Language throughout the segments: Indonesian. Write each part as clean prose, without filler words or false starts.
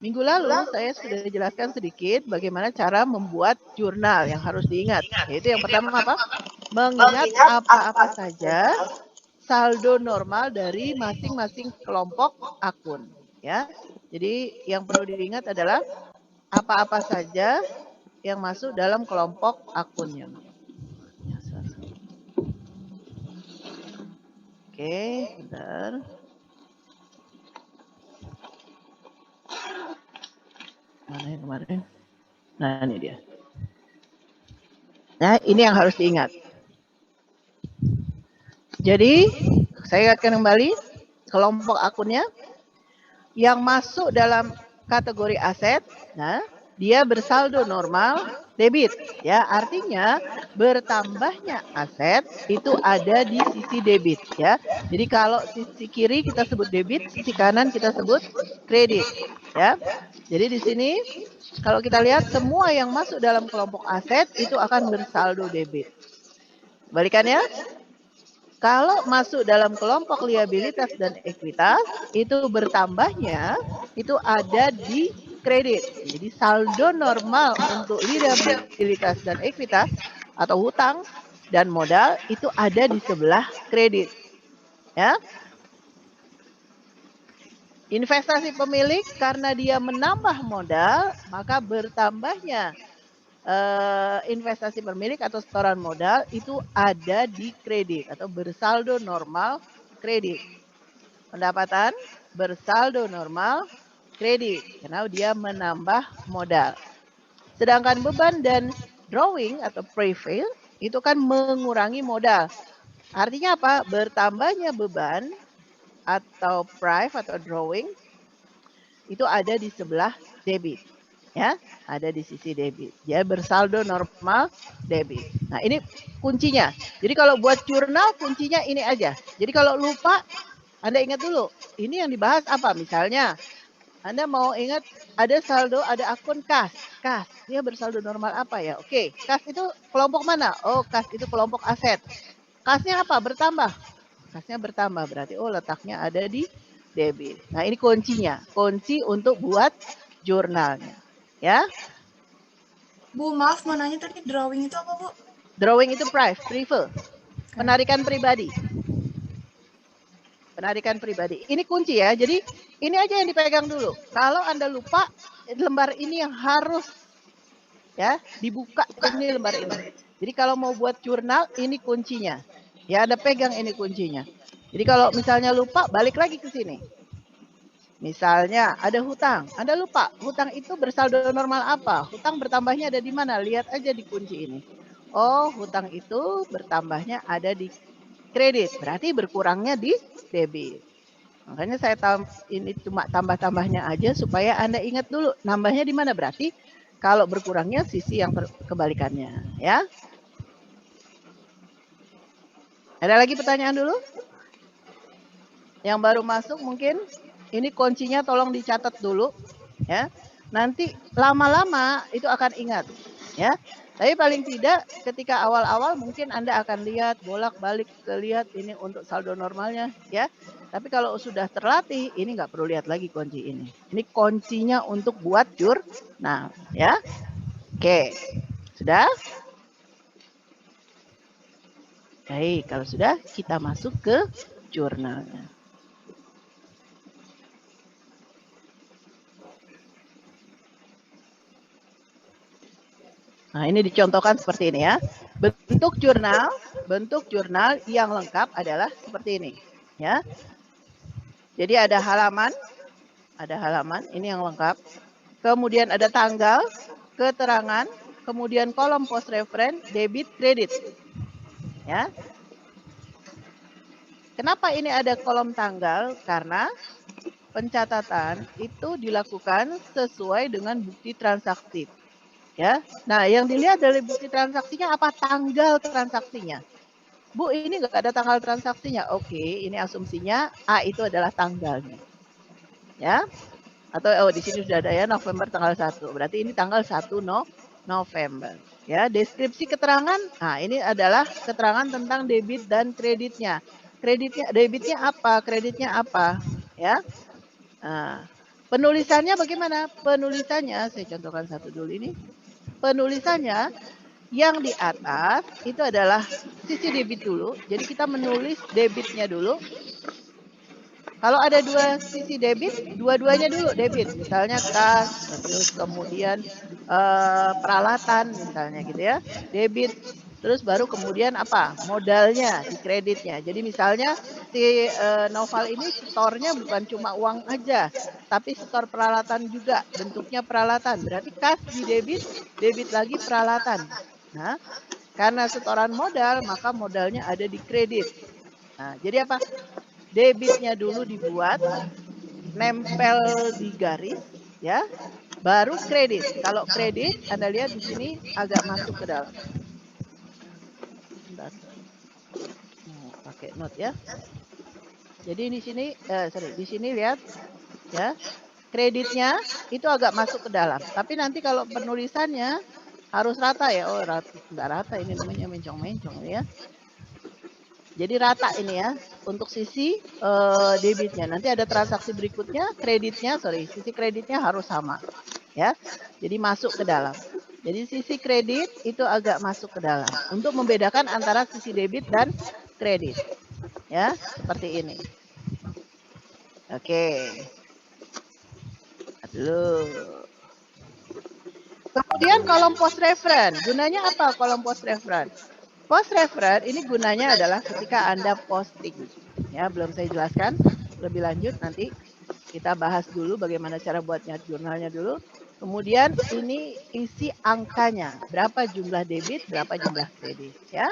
Minggu lalu saya sudah jelaskan sedikit bagaimana cara membuat jurnal yang harus diingat. Yaitu yang pertama apa? Mengingat apa-apa saja saldo normal dari masing-masing kelompok akun. Ya, jadi yang perlu diingat adalah apa-apa saja yang masuk dalam kelompok akunnya. Oke, bentar. Mana yang kemarin? Nah, ini dia. Nah, ini yang harus diingat. Jadi, saya ingatkan kembali kelompok akunnya yang masuk dalam kategori aset. Nah, dia bersaldo normal debit, ya, artinya bertambahnya aset itu ada di sisi debit, ya. Jadi kalau sisi kiri kita sebut debit, sisi kanan kita sebut kredit, ya. Jadi di sini kalau kita lihat semua yang masuk dalam kelompok aset itu akan bersaldo debit. Balikannya, kalau masuk dalam kelompok liabilitas dan ekuitas, itu bertambahnya itu ada di kredit. Jadi saldo normal untuk liabilitas dan ekuitas atau hutang dan modal itu ada di sebelah kredit. Ya. Investasi pemilik karena dia menambah modal, maka bertambahnya investasi pemilik atau setoran modal itu ada di kredit atau bersaldo normal kredit. Pendapatan bersaldo normal kredit karena dia menambah modal. Sedangkan beban dan drawing atau prevail itu kan mengurangi modal. Artinya apa? Bertambahnya beban atau prive atau drawing itu ada di sebelah debit. Ya, ada di sisi debit. Dia bersaldo normal debit. Nah, ini kuncinya. Jadi kalau buat jurnal kuncinya ini aja. Jadi kalau lupa, Anda ingat dulu. Ini yang dibahas apa? Misalnya, Anda mau ingat ada saldo, ada akun kas. Kas, dia bersaldo normal apa ya? Oke, kas itu kelompok mana? Oh, kas itu kelompok aset. Kasnya apa? Bertambah. Kasnya bertambah, berarti oh letaknya ada di debit. Nah, ini kuncinya. Kunci untuk buat jurnalnya. Ya. Bu, maaf mau nanya tadi drawing itu apa, Bu? Drawing itu prevail. Penarikan pribadi. Penarikan pribadi. Ini kunci ya. Jadi ini aja yang dipegang dulu. Kalau Anda lupa, lembar ini yang harus ya dibuka. Ini lembar ini. Jadi kalau mau buat jurnal, ini kuncinya. Ya, Anda pegang ini kuncinya. Jadi kalau misalnya lupa, balik lagi ke sini. Misalnya ada hutang, Anda lupa hutang itu bersaldo normal apa? Hutang bertambahnya ada di mana? Lihat aja di kunci ini. Oh, hutang itu bertambahnya ada di kredit, berarti berkurangnya di debit. Makanya saya ini cuma tambah-tambahnya aja supaya Anda ingat dulu nambahnya di mana, berarti kalau berkurangnya sisi yang kebalikannya, ya. Ada lagi pertanyaan dulu? Yang baru masuk mungkin ini kuncinya tolong dicatat dulu, ya. Nanti lama-lama itu akan ingat, ya. Tapi paling tidak ketika awal-awal mungkin Anda akan lihat bolak-balik lihat ini untuk saldo normalnya, ya. Tapi kalau sudah terlatih, ini nggak perlu lihat lagi kunci ini. Ini kuncinya untuk buat jurnal, ya. Oke, sudah? Baik, kalau sudah kita masuk ke jurnalnya. Nah, ini dicontohkan seperti ini ya. Bentuk jurnal yang lengkap adalah seperti ini, ya. Jadi ada halaman, ini yang lengkap. Kemudian ada tanggal, keterangan, kemudian kolom post referen, debit, kredit. Ya. Kenapa ini ada kolom tanggal? Karena pencatatan itu dilakukan sesuai dengan bukti transaksi. Ya. Nah, yang dilihat dari bukti transaksinya apa? Tanggal transaksinya. Bu, ini nggak ada tanggal transaksinya. Oke, ini asumsinya A itu adalah tanggalnya. Ya. Atau oh di sini sudah ada ya November tanggal 1. Berarti ini tanggal 1 November. Ya, deskripsi keterangan. Nah, ini adalah keterangan tentang debit dan kreditnya. Debitnya apa? Kreditnya apa? Ya. Nah, Penulisannya bagaimana? Penulisannya, saya contohkan satu dulu ini. Penulisannya yang di atas itu adalah sisi debit dulu. Jadi kita menulis debitnya dulu. Kalau ada dua sisi debit, dua-duanya dulu debit. Misalnya kas, terus kemudian peralatan misalnya gitu ya. Debit, terus baru kemudian apa? Modalnya di kreditnya. Jadi misalnya si Noval ini setornya bukan cuma uang aja, tapi setor peralatan juga, bentuknya peralatan. Berarti kas di debit, debit lagi peralatan. Nah, karena setoran modal, maka modalnya ada di kredit. Nah, jadi apa? Debitnya dulu dibuat, nempel di garis, ya, baru kredit. Kalau kredit, Anda lihat di sini agak masuk ke dalam. Bentar. Pakai note ya. Jadi di sini, di sini lihat, ya, kreditnya itu agak masuk ke dalam. Tapi nanti kalau penulisannya harus rata ya. Oh, nggak rata ini namanya mencong-mencong ya. Jadi rata ini ya untuk sisi debitnya. Nanti ada transaksi berikutnya kreditnya, sisi kreditnya harus sama ya. Jadi masuk ke dalam. Jadi sisi kredit itu agak masuk ke dalam untuk membedakan antara sisi debit dan kredit. Ya, seperti ini. Oke. Dulu. Kemudian kolom post reference. Gunanya apa kolom post reference? Post reference ini gunanya adalah ketika Anda posting. Ya, belum saya jelaskan lebih lanjut nanti. Kita bahas dulu bagaimana cara buatnya jurnalnya dulu. Kemudian ini isi angkanya. Berapa jumlah debit, berapa jumlah kredit. Ya.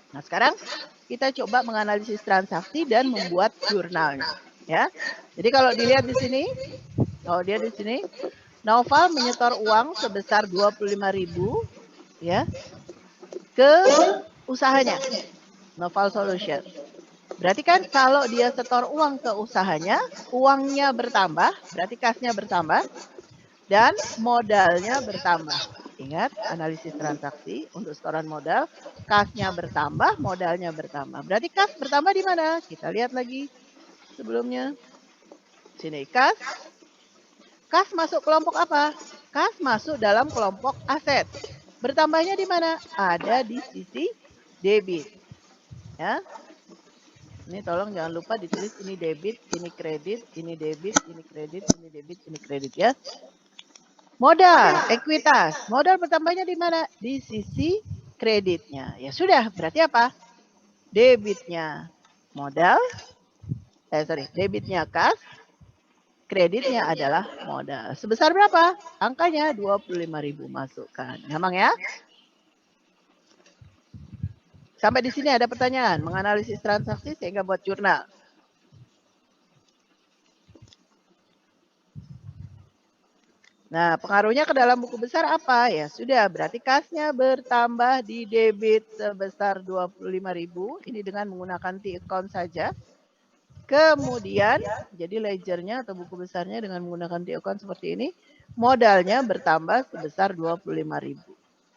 Nah, sekarang kita coba menganalisis transaksi dan membuat jurnalnya. Ya. Jadi kalau dilihat di sini, Noval menyetor uang sebesar 25.000 ya ke usahanya, Noval Solution. Berarti kan kalau dia setor uang ke usahanya, uangnya bertambah, berarti kasnya bertambah, dan modalnya bertambah. Ingat, analisis transaksi untuk setoran modal, kasnya bertambah, modalnya bertambah. Berarti kas bertambah di mana? Kita lihat lagi sebelumnya. Sini, kas. Kas masuk kelompok apa? Kas masuk dalam kelompok aset. Bertambahnya di mana? Ada di sisi debit. Ya. Ini tolong jangan lupa ditulis ini debit, ini kredit, ini debit, ini kredit, ini debit, ini kredit ya. Modal, ekuitas. Modal bertambahnya di mana? Di sisi kreditnya. Ya sudah, berarti apa? Debitnya modal, debitnya kas, kreditnya adalah modal. Sebesar berapa? Angkanya 25.000 masukkan. Gampang ya? Sampai di sini ada pertanyaan, menganalisis transaksi sehingga buat jurnal. Nah, pengaruhnya ke dalam buku besar apa? Ya sudah, berarti kasnya bertambah di debit sebesar 25.000. Ini dengan menggunakan T-account saja. Kemudian, jadi ledgernya atau buku besarnya dengan menggunakan T-account seperti ini. Modalnya bertambah sebesar 25.000.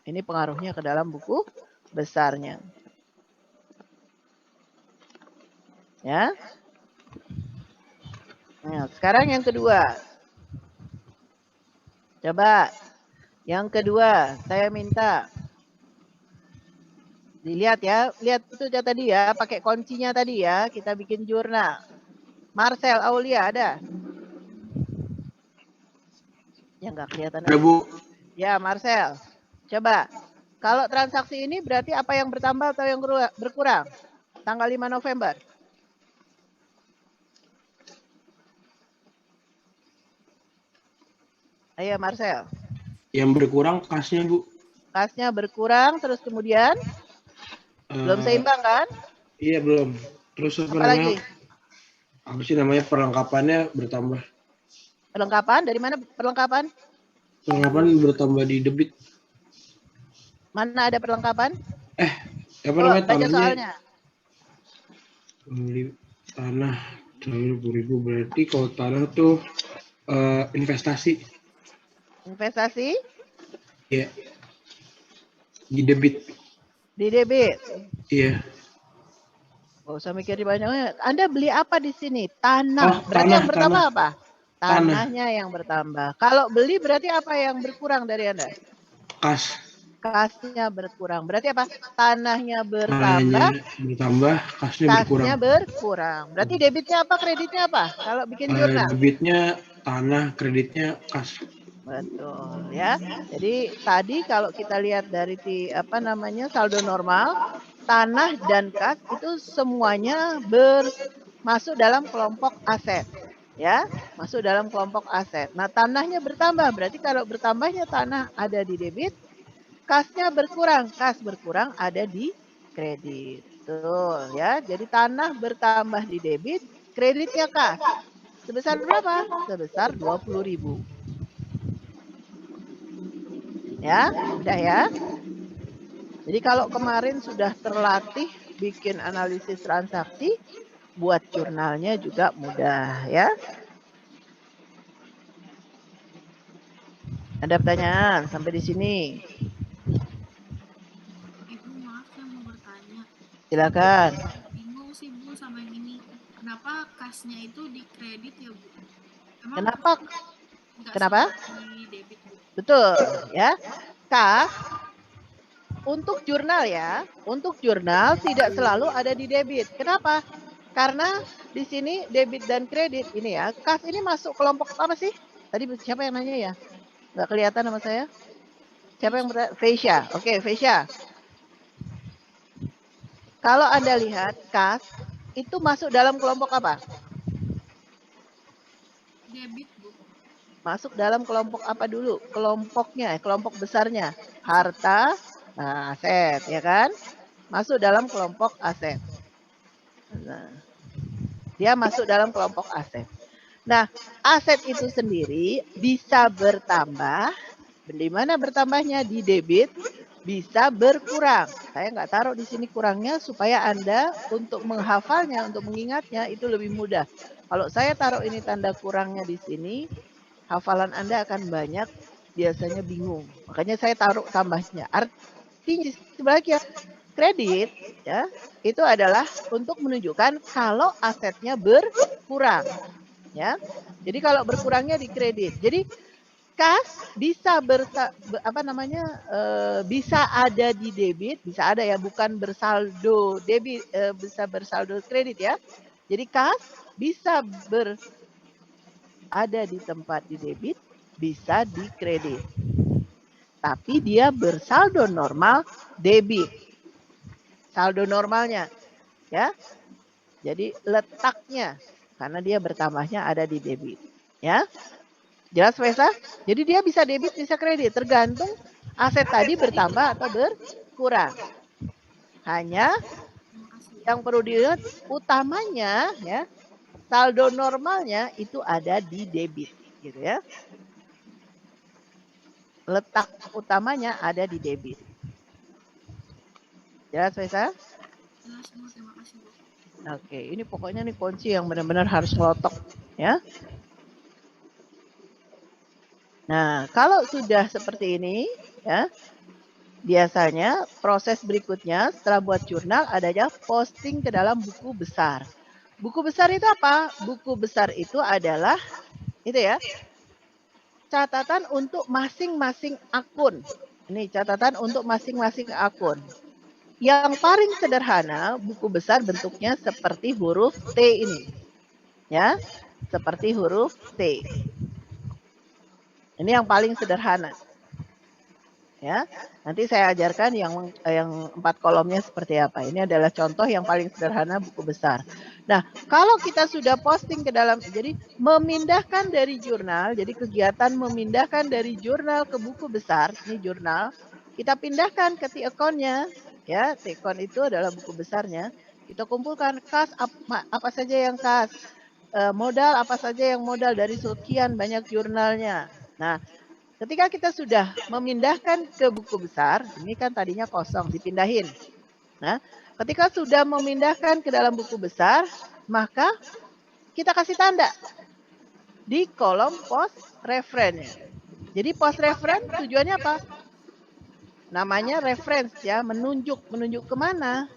Ini pengaruhnya ke dalam buku besarnya. Ya. Nah, sekarang yang kedua. Coba yang kedua, saya minta dilihat ya, lihat itu tadi ya, pakai kuncinya tadi ya, kita bikin jurnal. Marcel Aulia ada? Ya nggak kelihatan. Ada, Bu. Ya, Marcel. Coba, kalau transaksi ini berarti apa yang bertambah atau yang berkurang? Tanggal 5 November. Ayo, Marcel. Yang berkurang kasnya, Bu. Kasnya berkurang, terus kemudian belum seimbang kan? Iya, belum. Terus apa lagi? Apa sih namanya, perlengkapannya bertambah. Perlengkapan? Dari mana perlengkapan? Perlengkapan bertambah di debit. Mana ada perlengkapan? Apa namanya baca soalnya. Beli tanah 20.000, berarti kalau tanah tuh investasi. Investasi? Iya. Di debit. Di debit? Iya. Gak usah mikir banyak. Anda beli apa di sini? Tanah. Oh, berarti yang bertambah apa? Tanahnya yang bertambah. Kalau beli berarti apa yang berkurang dari Anda? Kas. Kasnya berkurang. Berarti apa? Tanahnya Tanahnya bertambah, bertambah, kasnya kasnya berkurang. berkurang. Berarti debitnya apa, kreditnya apa? Kalau bikin jurnal. Debitnya tanah, kreditnya kas. Betul ya. Jadi tadi kalau kita lihat dari saldo normal, tanah dan kas itu semuanya masuk dalam kelompok aset. Ya, masuk dalam kelompok aset. Nah, tanahnya bertambah. Berarti kalau bertambahnya tanah ada di debit, kasnya berkurang. Kas berkurang ada di kredit. Tuh ya. Jadi tanah bertambah di debit, kreditnya kas. Sebesar berapa? Sebesar 20.000. Ya, udah ya. Jadi kalau kemarin sudah terlatih bikin analisis transaksi, buat jurnalnya juga mudah ya. Ada pertanyaan sampai di sini? Ibu, maaf saya mau bertanya. Silakan. Bingung sih Bu sama yang ini. Kenapa kasnya itu di kredit ya Bu? Emang Kenapa? nggak Kenapa? selalu di debit Bu? Betul ya. Kas untuk jurnal ya. Untuk jurnal tidak selalu ada di debit. Kenapa? Karena di sini debit dan kredit ini ya. Kas ini masuk kelompok apa sih? Tadi siapa yang nanya ya? Nggak kelihatan sama saya. Siapa yang bertanya? Feisha. Oke, Feisha. Kalau Anda lihat kas itu masuk dalam kelompok apa? Debit Bu. Masuk dalam kelompok apa dulu? Kelompoknya, kelompok besarnya. Harta, nah, aset, ya kan? Masuk dalam kelompok aset. Nah, dia masuk dalam kelompok aset. Nah, aset itu sendiri bisa bertambah. Di mana bertambahnya? Di debit, bisa berkurang. Saya nggak taruh di sini kurangnya supaya Anda untuk menghafalnya, untuk mengingatnya itu lebih mudah. Kalau saya taruh ini tanda kurangnya di sini, hafalan Anda akan banyak, biasanya bingung. Makanya saya taruh tambahnya. Artinya sebaliknya kredit ya, itu adalah untuk menunjukkan kalau asetnya berkurang ya. Jadi kalau berkurangnya di kredit. Jadi kas bisa bisa ada di debit, bisa ada ya, bukan bersaldo debit, bisa bersaldo kredit ya. Jadi kas bisa ada di tempat di debit, bisa di kredit. Tapi dia bersaldo normal debit. Saldo normalnya ya. Jadi letaknya karena dia bertambahnya ada di debit ya. Jelas Fesa? Jadi dia bisa debit, bisa kredit, tergantung aset tadi bertambah atau berkurang. Hanya yang perlu dilihat utamanya ya, saldo normalnya itu ada di debit gitu ya. Letak utamanya ada di debit. Jelas Fesa? Jelas Bu, terima kasih Bu. Oke, ini pokoknya nih kunci yang benar-benar harus lotok ya. Nah, kalau sudah seperti ini ya, biasanya proses berikutnya setelah buat jurnal adanya posting ke dalam buku besar. Buku besar itu apa? Buku besar itu adalah itu ya, catatan untuk masing-masing akun. Ini catatan untuk masing-masing akun. Yang paling sederhana, buku besar bentuknya seperti huruf T ini. Ya, seperti huruf T. Ini yang paling sederhana. Ya, nanti saya ajarkan yang 4 kolomnya seperti apa. Ini adalah contoh yang paling sederhana buku besar. Nah, kalau kita sudah posting ke dalam, jadi memindahkan dari jurnal, jadi kegiatan memindahkan dari jurnal ke buku besar, ini jurnal, kita pindahkan ke T-account-nya, ya, T-account itu adalah buku besarnya. Kita kumpulkan kas apa saja yang kas, modal apa saja yang modal dari sekian banyak jurnalnya. Nah, ketika kita sudah memindahkan ke buku besar, ini kan tadinya kosong, dipindahin. Nah, ketika sudah memindahkan ke dalam buku besar, maka kita kasih tanda di kolom post reference. Jadi post reference tujuannya apa? Namanya reference ya, menunjuk kemana?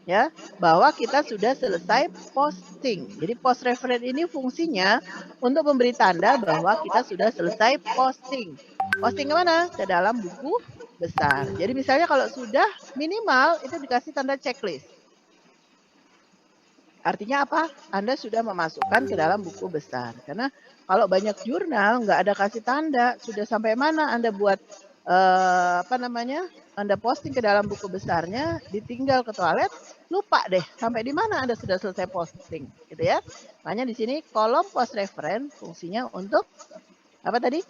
ya, bahwa kita sudah selesai posting. Jadi post reference ini fungsinya untuk memberi tanda bahwa kita sudah selesai posting. Posting kemana? Ke dalam buku besar. Jadi misalnya kalau sudah minimal itu dikasih tanda checklist. Artinya apa? Anda sudah memasukkan ke dalam buku besar. Karena kalau banyak jurnal nggak ada kasih tanda, sudah sampai mana Anda buat Anda posting ke dalam buku besarnya, ditinggal ke toilet, lupa deh sampai di mana Anda sudah selesai posting, gitu ya. Makanya di sini kolom post reference fungsinya untuk apa tadi?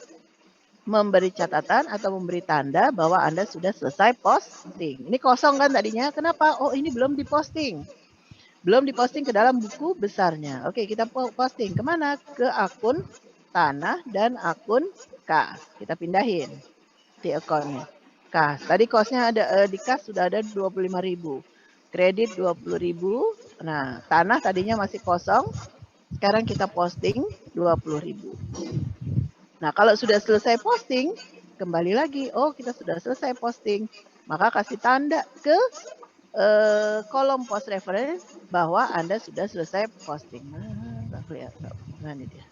Memberi catatan atau memberi tanda bahwa Anda sudah selesai posting. Ini kosong kan tadinya? Kenapa? Oh, ini belum diposting. Belum diposting ke dalam buku besarnya. Oke, kita posting kemana? Ke akun tanah dan akun kas. Kita pindahin di akunnya. Kas. Tadi kosnya ada di kas sudah ada 25.000. Kredit 20.000. Nah, tanah tadinya masih kosong. Sekarang kita posting 20.000. Nah, kalau sudah selesai posting, kembali lagi. Oh, kita sudah selesai posting. Maka kasih tanda ke kolom post reference bahwa Anda sudah selesai posting. Nggak kelihatan. Nah, ini dia.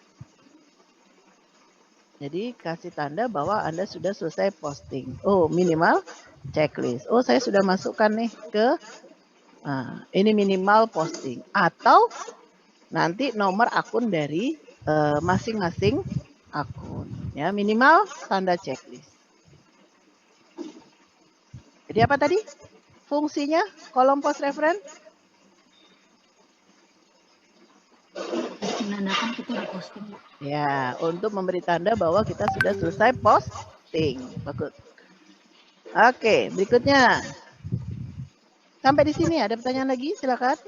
Jadi kasih tanda bahwa Anda sudah selesai posting. Oh, minimal checklist. Oh, saya sudah masukkan nih ke ini minimal posting. Atau nanti nomor akun dari masing-masing akun. Ya, minimal tanda checklist. Jadi apa tadi? Fungsinya kolom post reference? Menandakan kita di posting. Ya, untuk memberi tanda bahwa kita sudah selesai posting. Bagus. Oke, berikutnya. Sampai di sini ada pertanyaan lagi? Silakan.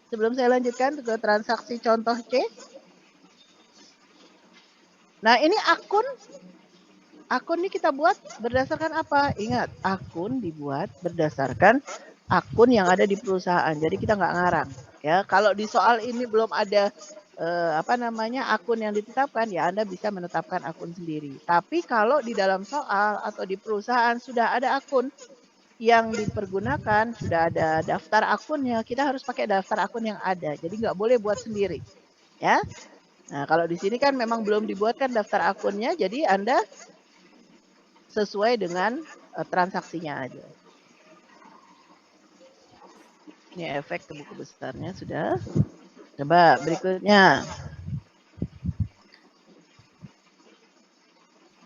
Sebelum saya lanjutkan ke transaksi contoh C. Nah, ini akun. Akun ini kita buat berdasarkan apa? Ingat, akun dibuat berdasarkan akun yang ada di perusahaan. Jadi kita nggak ngarang. Ya, kalau di soal ini belum ada akun yang ditetapkan, ya Anda bisa menetapkan akun sendiri. Tapi kalau di dalam soal atau di perusahaan sudah ada akun yang dipergunakan, sudah ada daftar akunnya, kita harus pakai daftar akun yang ada. Jadi nggak boleh buat sendiri. Ya. Nah, kalau di sini kan memang belum dibuatkan daftar akunnya, jadi Anda sesuai dengan transaksinya aja. Ini efek ke buku besarnya sudah. Coba berikutnya.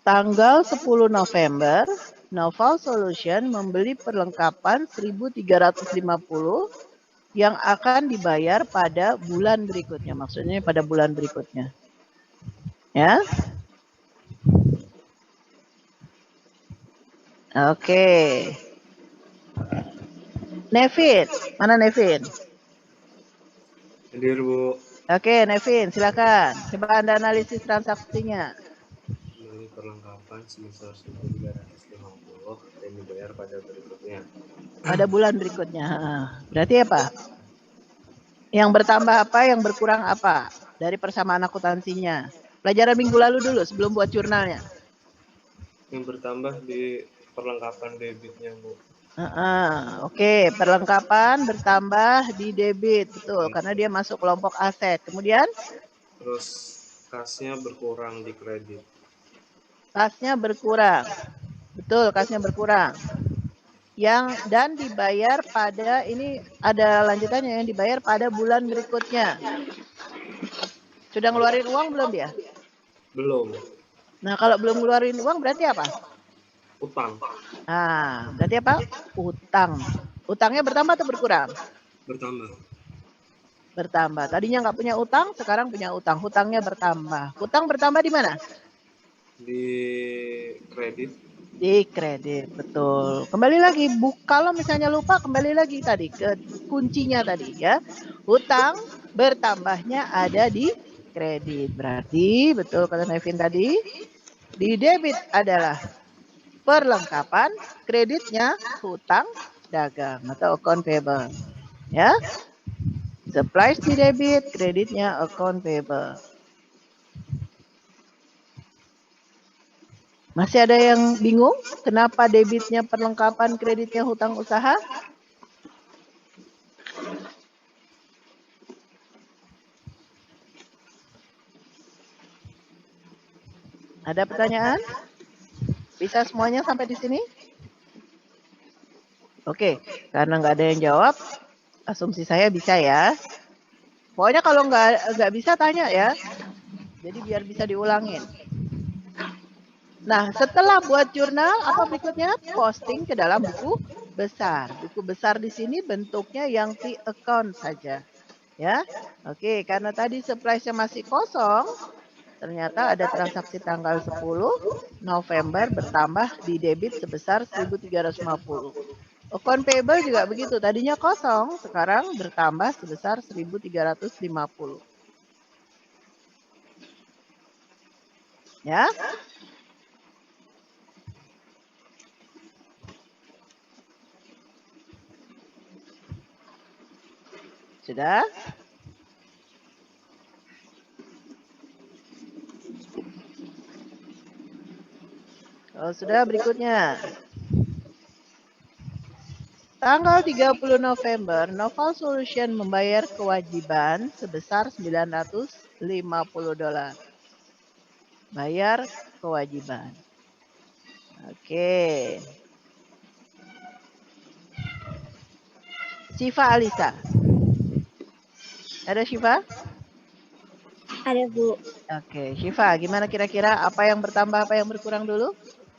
Tanggal 10 November, Noval Solution membeli perlengkapan 1.350 yang akan dibayar pada bulan berikutnya. Maksudnya pada bulan berikutnya. Ya. Oke. Nevin, mana Nevin? Hadir, Bu. Oke, Nevin, silakan. Coba Anda analisis transaksinya. Beli perlengkapan sebesar 1.350 dan dibayar pada berikutnya. Pada bulan berikutnya. Berarti apa? Yang bertambah apa, yang berkurang apa? Dari persamaan akuntansinya. Pelajaran minggu lalu dulu sebelum buat jurnalnya. Yang bertambah di perlengkapan debitnya, Bu. Oke, perlengkapan bertambah di debit, betul, karena dia masuk kelompok aset. Kemudian? Terus kasnya berkurang di kredit. Kasnya berkurang, betul, kasnya berkurang. Dan dibayar pada, ini ada lanjutannya, yang dibayar pada bulan berikutnya. Sudah ngeluarin uang belum dia? Belum. Nah, kalau belum ngeluarin uang berarti apa? Utang. Nah, berarti apa? Utang. Utangnya bertambah atau berkurang? Bertambah. Bertambah. Tadinya nggak punya utang, sekarang punya utang. Hutangnya bertambah. Hutang bertambah di mana? Di kredit. Di kredit, betul. Kembali lagi, kalau misalnya lupa, kembali lagi tadi ke kuncinya tadi ya. Hutang bertambahnya ada di kredit. Berarti, betul kata Nevin tadi, di debit adalah perlengkapan, kreditnya hutang dagang atau account payable. Ya. Supplies di debit, kreditnya account payable. Masih ada yang bingung? Kenapa debitnya perlengkapan, kreditnya hutang usaha? Ada pertanyaan? Bisa semuanya sampai di sini? Oke, karena nggak ada yang jawab, asumsi saya bisa ya. Pokoknya kalau nggak bisa tanya ya. Jadi biar bisa diulangin. Nah, setelah buat jurnal, apa berikutnya? Posting ke dalam buku besar. Buku besar di sini bentuknya yang T-account saja. Ya, oke. Karena tadi supply-nya masih kosong, ternyata ada transaksi tanggal 10 November bertambah di debit sebesar 1.350. Account payable juga begitu. Tadinya kosong, sekarang bertambah sebesar 1.350. Ya. Sudah? Oh, sudah berikutnya. Tanggal 30 November, Noval Solution membayar kewajiban sebesar $950. Bayar kewajiban. Oke. Syifa Alisa. Ada Syifa? Ada, Bu. Oke, Syifa, gimana kira-kira apa yang bertambah, apa yang berkurang dulu?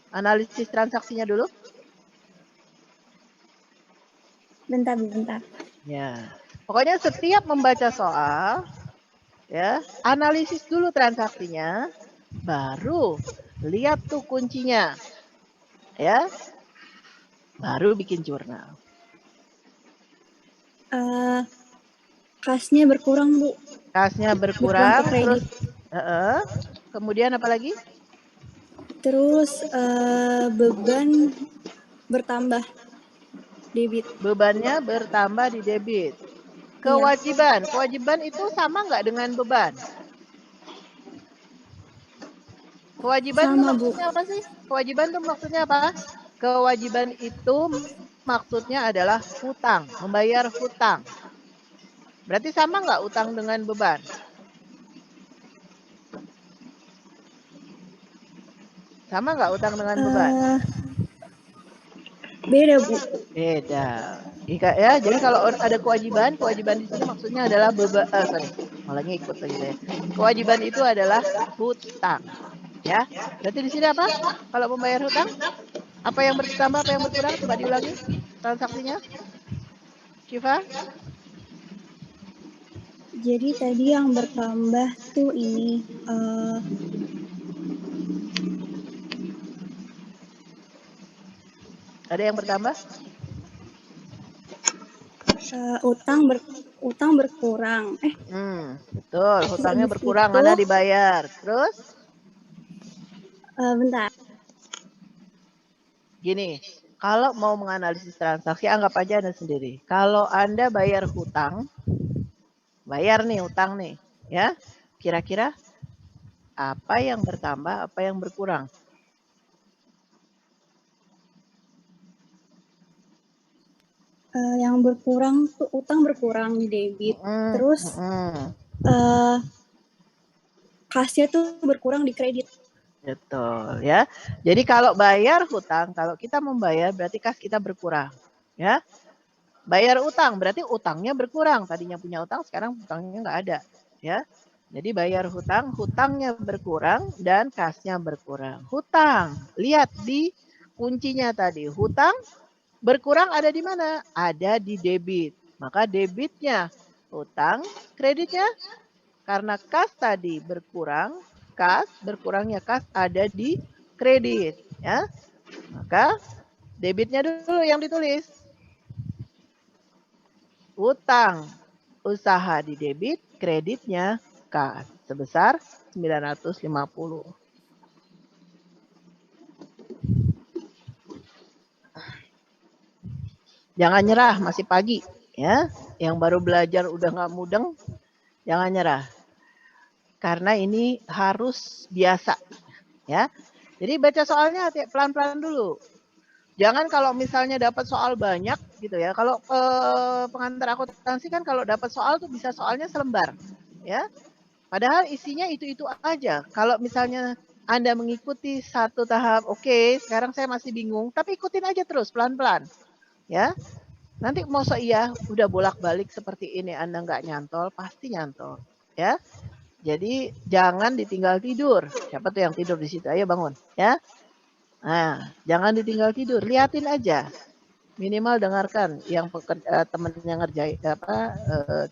Analisis transaksinya dulu. Bentar, Bu, bentar. Ya. Pokoknya setiap membaca soal, ya, analisis dulu transaksinya, baru lihat tuh kuncinya. Ya. Baru bikin jurnal. Kasnya berkurang, Bu. Kasnya berkurang, Berkurang ke kredit. terus kemudian apa lagi? Terus beban bertambah debit. Bebannya bertambah di debit. Kewajiban, kewajiban itu sama nggak dengan beban? Kewajiban itu Sama, Bu. maksudnya apa sih? Kewajiban itu maksudnya apa? Kewajiban itu maksudnya adalah hutang, membayar hutang. Berarti sama nggak utang dengan beban? Sama nggak utang dengan beban? Beda, Bu. Beda. Ya, jadi kalau ada kewajiban, kewajiban di sini maksudnya adalah beban. Malah ngikut lagi saya. Kewajiban itu adalah hutang. Ya, berarti di sini apa? Kalau membayar hutang, apa yang bertambah, apa yang berkurang? Coba diulangi transaksinya. Syifa? Jadi tadi yang bertambah tuh ini Ada yang bertambah? utang berkurang. Betul. Hutangnya berkurang karena dibayar. Terus? Bentar. Gini, kalau mau menganalisis transaksi, anggap aja Anda sendiri. Kalau Anda bayar hutang, bayar nih hutang nih, ya. Kira-kira apa yang bertambah, apa yang berkurang? Yang berkurang tuh utang berkurang di debit. Terus kasnya tuh berkurang di kredit. Betul ya. Jadi kalau bayar hutang, kalau kita membayar berarti kas kita berkurang, ya. Bayar utang berarti utangnya berkurang. Tadinya punya utang, sekarang utangnya nggak ada, ya. Jadi bayar hutang, hutangnya berkurang dan kasnya berkurang. Hutang, lihat di kuncinya tadi. Hutang berkurang ada di mana? Ada di debit. Maka debitnya hutang, kreditnya karena kas tadi berkurang, berkurangnya kas ada di kredit, ya. Maka debitnya dulu yang ditulis. Utang usaha di debit, kreditnya kas sebesar 950. Jangan nyerah, masih pagi, ya. Yang baru belajar udah nggak mudeng, jangan nyerah. Karena ini harus biasa, ya. Jadi baca soalnya pelan-pelan dulu. Jangan kalau misalnya dapat soal banyak gitu ya. Kalau pengantar akuntansi kan kalau dapat soal tuh bisa soalnya selembar, ya. Padahal isinya itu-itu aja. Kalau misalnya Anda mengikuti satu tahap, oke, sekarang saya masih bingung, tapi ikutin aja terus pelan-pelan, ya. Nanti masa iya udah bolak-balik seperti ini Anda nggak nyantol, pasti nyantol, ya. Jadi jangan ditinggal tidur. Siapa tuh yang tidur di situ? Ayo bangun, ya. Nah, jangan ditinggal tidur, liatin aja. Minimal dengarkan yang temennya ngerjain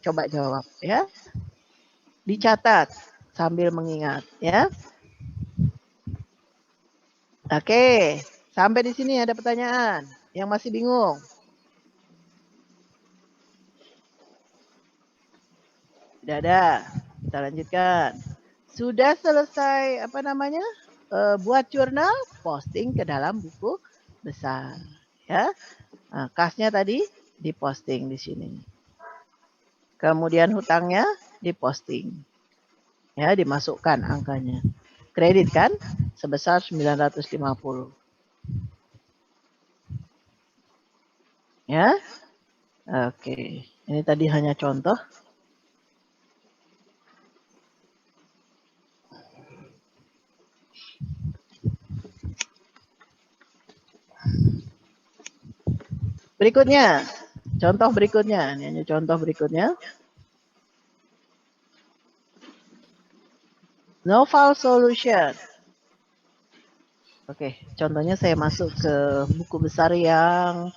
coba jawab, ya. Dicatat sambil mengingat, ya. Oke, sampai di sini ada pertanyaan yang masih bingung. Tidak ada. Kita lanjutkan. Sudah selesai buat jurnal, posting ke dalam buku besar, ya. Nah, kasnya tadi diposting di sini. Kemudian hutangnya diposting, ya, dimasukkan angkanya. Kredit kan sebesar 950. Ya. Oke, ini tadi hanya contoh. Berikutnya, contoh berikutnya. Ini hanya contoh berikutnya. Novel solution. Oke, contohnya saya masuk ke buku besar yang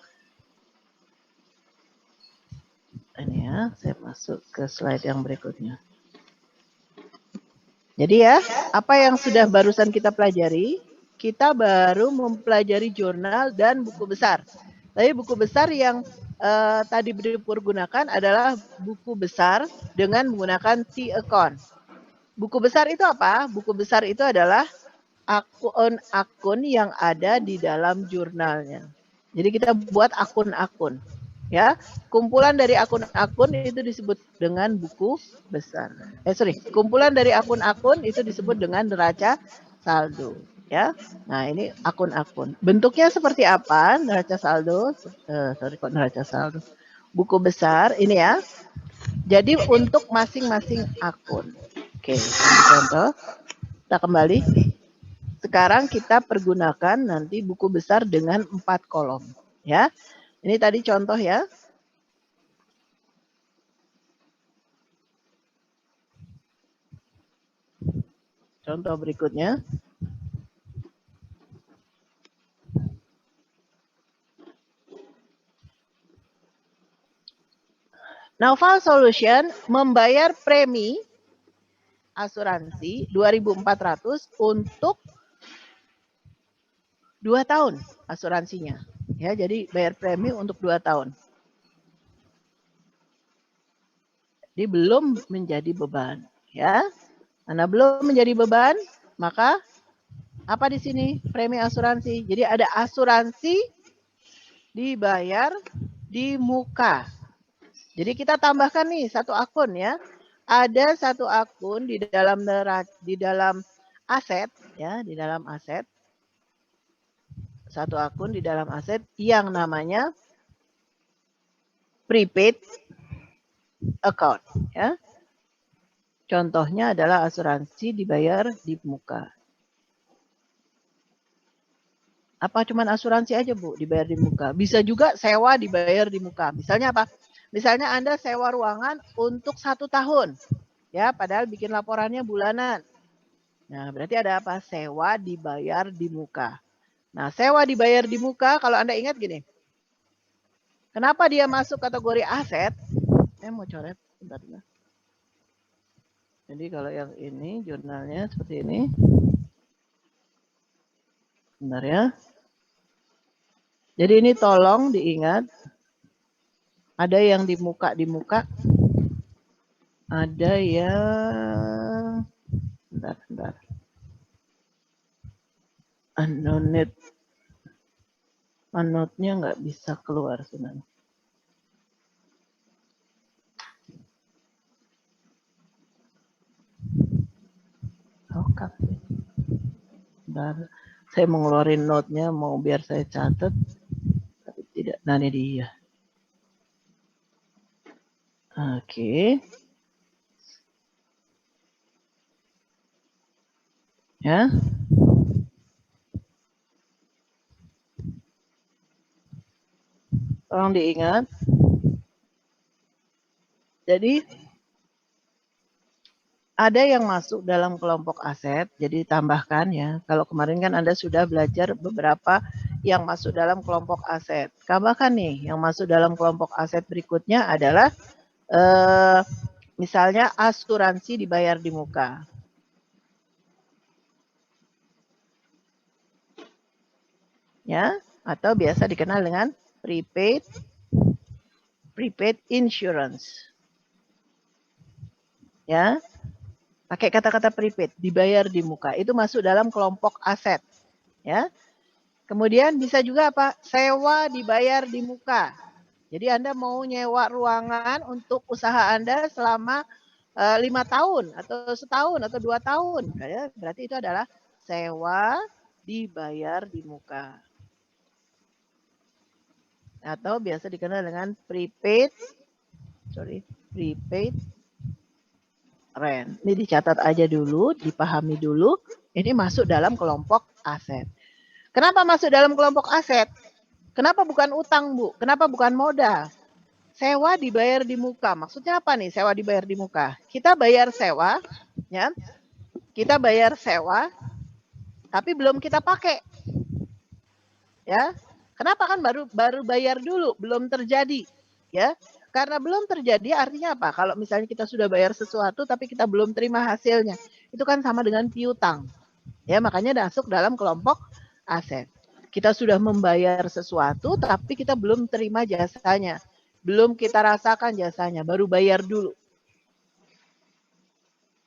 ini ya, saya masuk ke slide yang berikutnya. Jadi ya, apa yang sudah barusan kita pelajari, kita baru mempelajari jurnal dan buku besar. Tapi buku besar yang tadi dipergunakan adalah buku besar dengan menggunakan T-account. Buku besar itu apa? Buku besar itu adalah akun-akun yang ada di dalam jurnalnya. Jadi kita buat akun-akun. Ya, kumpulan dari akun-akun itu disebut dengan buku besar. Kumpulan dari akun-akun itu disebut dengan neraca saldo. Ya, nah ini akun-akun. Bentuknya seperti apa neraca saldo? Neraca saldo. Buku besar ini ya. Jadi untuk masing-masing akun. Oke, contoh. Kita kembali. Sekarang kita pergunakan nanti buku besar dengan 4 kolom. Ya, ini tadi contoh ya. Contoh berikutnya. Novel Solution membayar premi asuransi 2.400 untuk 2 tahun asuransinya. Ya, jadi bayar premi untuk 2 tahun. Jadi belum menjadi beban, ya. Karena belum menjadi beban, maka apa di sini? Premi asuransi. Jadi ada asuransi dibayar di muka. Jadi kita tambahkan nih satu akun ya. Ada satu akun di dalam aset ya, di dalam aset. Satu akun di dalam aset yang namanya prepaid account ya. Contohnya adalah asuransi dibayar di muka. Apa cuman asuransi aja Bu dibayar di muka? Bisa juga sewa dibayar di muka. Misalnya apa? Misalnya Anda sewa ruangan untuk 1 tahun. Ya, padahal bikin laporannya bulanan. Nah, berarti ada apa? Sewa dibayar di muka. Nah, sewa dibayar di muka, kalau Anda ingat gini. Kenapa dia masuk kategori aset? Saya mau coret, bentar. Jadi kalau yang ini, jurnalnya seperti ini. Bentar ya. Jadi ini tolong diingat. Ada yang di muka. Ada yang... Bentar. Unnote-nya nggak bisa keluar sebenarnya. Bentar. Saya mau ngeluarin note-nya, mau biar saya catat. Tapi tidak, nah ini dia. Oke. Ya. tolong diingat. Jadi ada yang masuk dalam kelompok aset, jadi tambahkan ya. Kalau kemarin kan Anda sudah belajar beberapa yang masuk dalam kelompok aset. Tambahkan nih, yang masuk dalam kelompok aset berikutnya adalah misalnya asuransi dibayar di muka. Ya, atau biasa dikenal dengan prepaid insurance. Ya. Pakai kata-kata prepaid, dibayar di muka. Itu masuk dalam kelompok aset, ya. Kemudian bisa juga apa? Sewa dibayar di muka. Jadi Anda mau nyewa ruangan untuk usaha Anda selama 5 tahun atau setahun atau 2 tahun. Ya, berarti itu adalah sewa dibayar di muka. Atau biasa dikenal dengan prepaid rent. Ini dicatat aja dulu, dipahami dulu. Ini masuk dalam kelompok aset. Kenapa masuk dalam kelompok aset? Kenapa bukan utang, Bu? Kenapa bukan modal? Sewa dibayar di muka. Maksudnya apa nih sewa dibayar di muka? Kita bayar sewa, ya. Kita bayar sewa, tapi belum kita pakai. Ya. Kenapa kan baru bayar dulu, belum terjadi, ya. Karena belum terjadi artinya apa? Kalau misalnya kita sudah bayar sesuatu tapi kita belum terima hasilnya, itu kan sama dengan piutang. Ya, makanya masuk dalam kelompok aset. Kita sudah membayar sesuatu tapi kita belum terima jasanya. Belum kita rasakan jasanya, baru bayar dulu.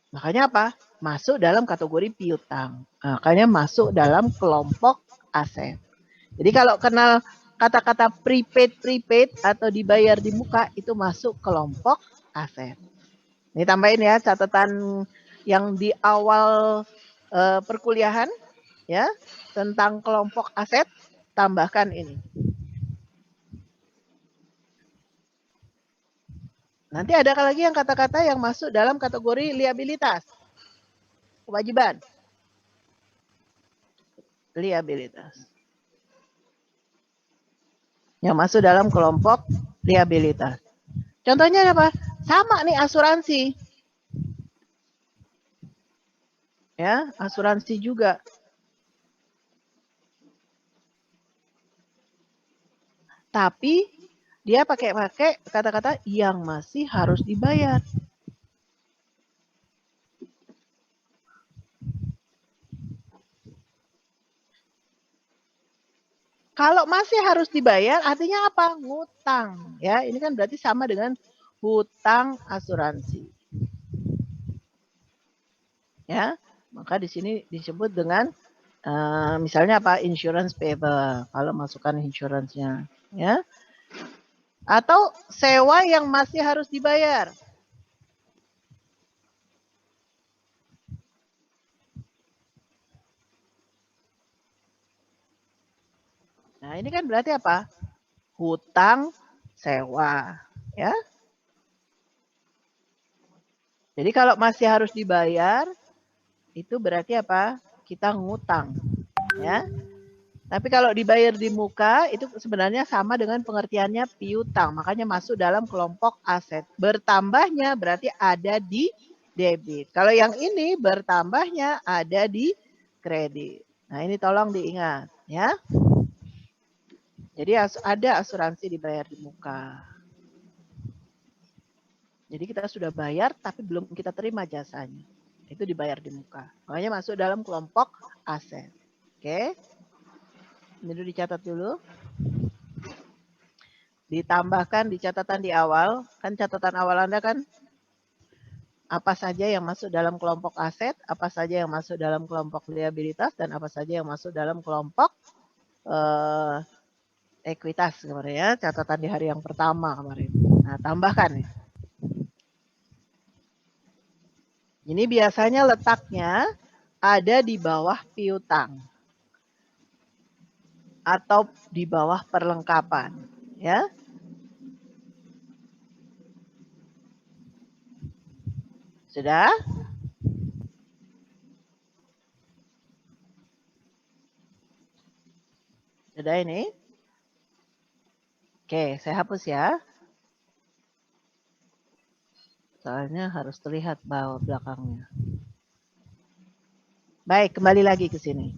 Makanya apa? Masuk dalam kategori piutang. Makanya masuk dalam kelompok aset. Jadi kalau kenal kata-kata prepaid atau dibayar di muka itu masuk kelompok aset. Ini tambahin ya catatan yang di awal perkuliahan ya tentang kelompok aset, tambahkan ini. Nanti ada lagi yang kata-kata yang masuk dalam kategori liabilitas. Kewajiban. Liabilitas. Yang masuk dalam kelompok liabilitas. Contohnya apa? Sama nih asuransi. Ya, asuransi juga. Tapi dia pakai kata-kata yang masih harus dibayar. Kalau masih harus dibayar artinya apa? Ngutang. Ya, ini kan berarti sama dengan hutang asuransi. Ya, maka di sini disebut dengan misalnya apa? Insurance payable. Kalau masukkan insurance-nya, ya. Atau sewa yang masih harus dibayar. Nah, ini kan berarti apa? Hutang sewa, ya. Jadi kalau masih harus dibayar, itu berarti apa? Kita ngutang, ya. Tapi kalau dibayar di muka, itu sebenarnya sama dengan pengertiannya piutang. Makanya masuk dalam kelompok aset. Bertambahnya berarti ada di debit. Kalau yang ini bertambahnya ada di kredit. Nah, ini tolong diingat, ya. Jadi ada asuransi dibayar di muka. Jadi kita sudah bayar tapi belum kita terima jasanya. Itu dibayar di muka. Makanya masuk dalam kelompok aset. Oke. Ini dulu dicatat dulu. Ditambahkan di catatan di awal. Kan catatan awal Anda kan apa saja yang masuk dalam kelompok aset, apa saja yang masuk dalam kelompok liabilitas, dan apa saja yang masuk dalam kelompok ekuitas kemarin ya, catatan di hari yang pertama kemarin. Nah, tambahkan ya. Ini biasanya letaknya ada di bawah piutang atau di bawah perlengkapan, ya. Sudah? Sudah ini? Oke, saya hapus ya. Soalnya harus terlihat bawah belakangnya. Baik, kembali lagi ke sini.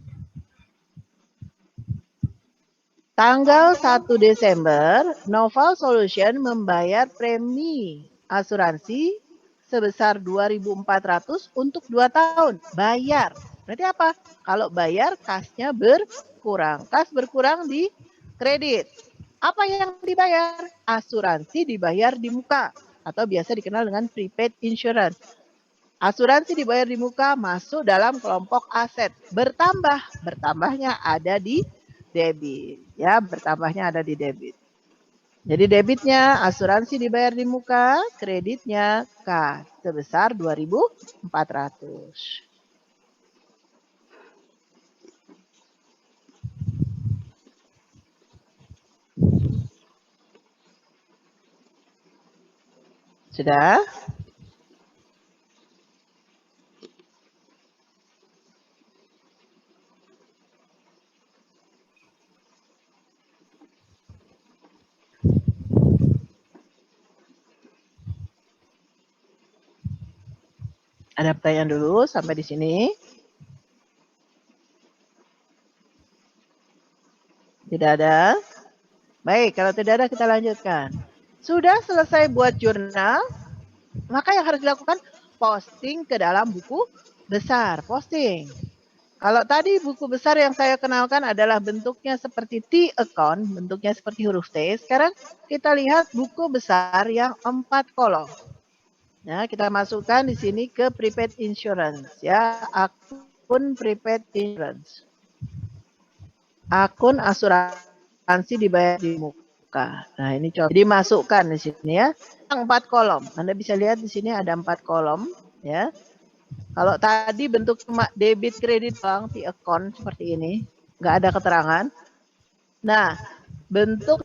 Tanggal 1 Desember, Noval Solution membayar premi asuransi sebesar 2.400 untuk 2 tahun. Bayar. Berarti apa? Kalau bayar, kasnya berkurang. Kas berkurang di kredit. Apa yang dibayar? Asuransi dibayar di muka atau biasa dikenal dengan prepaid insurance. Asuransi dibayar di muka masuk dalam kelompok aset. Bertambahnya ada di debit. Ya, bertambahnya ada di debit. Jadi debitnya asuransi dibayar di muka, kreditnya kas sebesar 2.400. Sudah? Ada pertanyaan dulu sampai di sini? Tidak ada? Baik, kalau tidak ada kita lanjutkan. Sudah selesai buat jurnal, maka yang harus dilakukan posting ke dalam buku besar. Posting. Kalau tadi buku besar yang saya kenalkan adalah bentuknya seperti T-account, bentuknya seperti huruf T. Sekarang kita lihat buku besar yang 4 kolom. Nah, kita masukkan di sini ke prepaid insurance ya, akun prepaid insurance. Akun asuransi dibayar di muka. Nah, ini coba dimasukkan di sini ya. 4 kolom. Anda bisa lihat di sini ada 4 kolom ya. Kalau tadi bentuk cuma debit kredit bank di account seperti ini, nggak ada keterangan. Nah, bentuk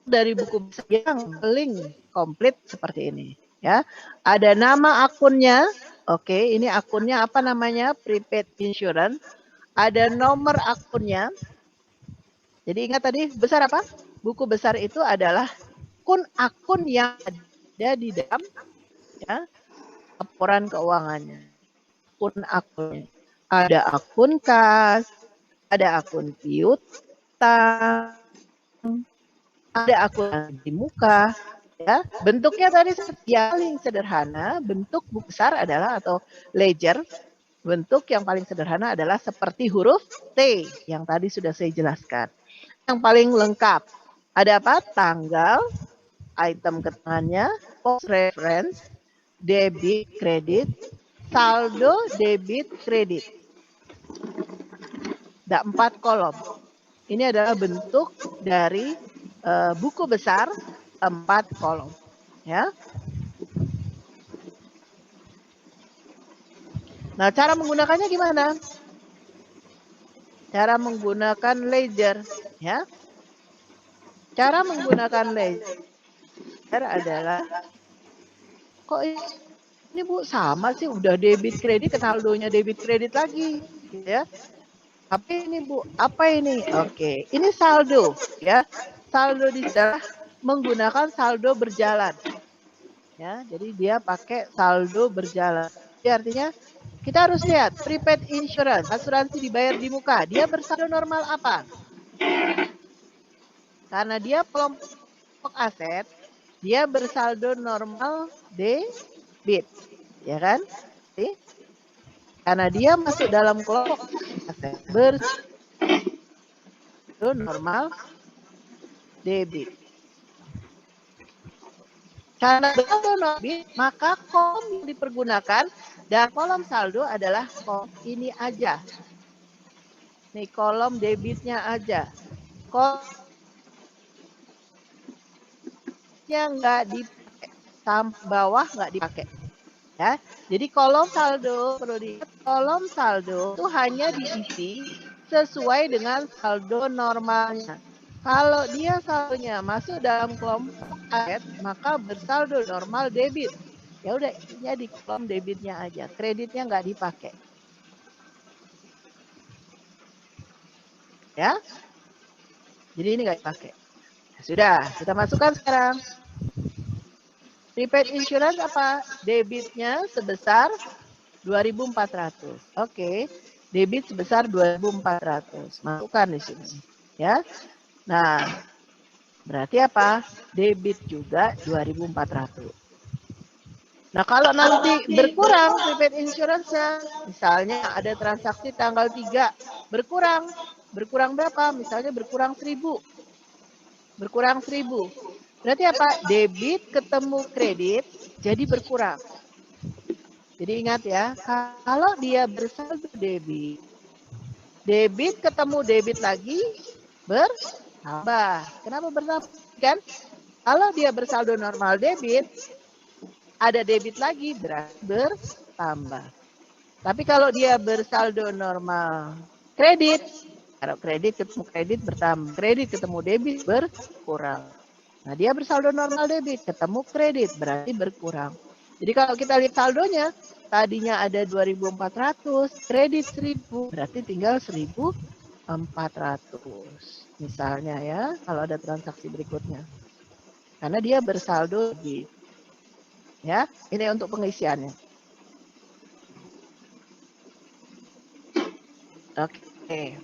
dari buku besar yang paling komplit seperti ini ya. Ada nama akunnya. Oke, ini akunnya apa namanya? Prepaid insurance. Ada nomor akunnya. Jadi ingat tadi besar apa? Buku besar itu adalah akun yang ada di dalam ya, laporan keuangannya. Akunnya. Ada akun kas, ada akun piutang, ada akun di muka. Ya, bentuknya tadi yang paling sederhana, bentuk buku besar adalah atau ledger. Bentuk yang paling sederhana adalah seperti huruf T yang tadi sudah saya jelaskan. Yang paling lengkap ada apa? Tanggal, item keterangannya, post reference, debit, kredit, saldo, debit, kredit. Ada 4 kolom. Ini adalah bentuk dari buku besar 4 kolom. Ya. Nah, cara menggunakannya gimana? Cara menggunakan ledger. Ya. Cara menggunakan ledger adalah, kok ini Bu sama sih, udah debit kredit, saldonya debit kredit lagi. Ya. Tapi ini Bu, apa ini? Oke, ini saldo ya. Saldo di dalam menggunakan saldo berjalan. Ya, jadi dia pakai saldo berjalan. Jadi artinya kita harus lihat prepaid insurance, asuransi dibayar di muka. Dia bersaldo normal apa? Karena dia kelompok aset, dia bersaldo normal debit. Ya kan? Jadi, karena dia masuk dalam kelompok aset, bersaldo normal debit. Karena bersaldo debit, maka kolom yang dipergunakan dan kolom saldo adalah kolom ini aja. Nih kolom debitnya aja. Kolomnya nggak dipakai, sampai bawah nggak dipakai. Ya, jadi kolom saldo perlu diingat, kolom saldo itu hanya diisi sesuai dengan saldo normalnya. Kalau dia saldonya masuk dalam kelompok aset, maka bersaldo normal debit. Ya udah, isinya di kolom debitnya aja, kreditnya nggak dipakai. Ya, jadi ini nggak dipakai. Sudah, kita masukkan sekarang. Prepaid insurance apa? Debitnya sebesar 2.400. Oke, debit sebesar 2.400. Masukkan di sini, ya. Nah, berarti apa? Debit juga 2.400. Nah, kalau nanti berkurang prepaid insurance-nya, misalnya ada transaksi tanggal 3 berkurang. Berkurang berapa? Misalnya berkurang 1.000. Berkurang 1.000. Berarti apa? Debit ketemu kredit jadi berkurang. Jadi ingat ya, kalau dia bersaldo debit, debit ketemu debit lagi bertambah. Kenapa bertambah? Kan? Kalau dia bersaldo normal debit, ada debit lagi berarti bertambah. Tapi kalau dia bersaldo normal kredit, kalau kredit ketemu kredit bertambah, kredit ketemu debit berkurang. Nah, dia bersaldo normal debit, ketemu kredit, berarti berkurang. Jadi kalau kita lihat saldonya, tadinya ada 2.400, kredit 1.000, berarti tinggal 1.400. Misalnya ya, kalau ada transaksi berikutnya. Karena dia bersaldo debit. Ya, ini untuk pengisiannya. Oke.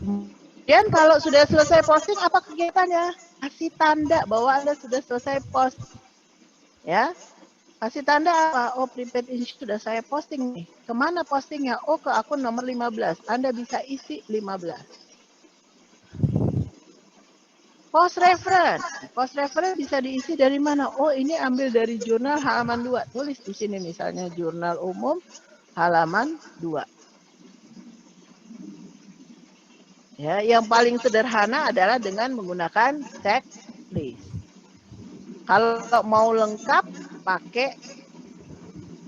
Kemudian kalau sudah selesai posting, apa kegiatannya? Kasih tanda bahwa Anda sudah selesai post. Ya, kasih tanda apa? Oh, prepaid insurance sudah saya posting nih. Kemana postingnya? Oh, ke akun nomor 15. Anda bisa isi 15. Post reference. Post reference bisa diisi dari mana? Oh, ini ambil dari jurnal halaman 2. Tulis di sini misalnya jurnal umum halaman 2. Ya, yang paling sederhana adalah dengan menggunakan checklist. Kalau mau lengkap, pakai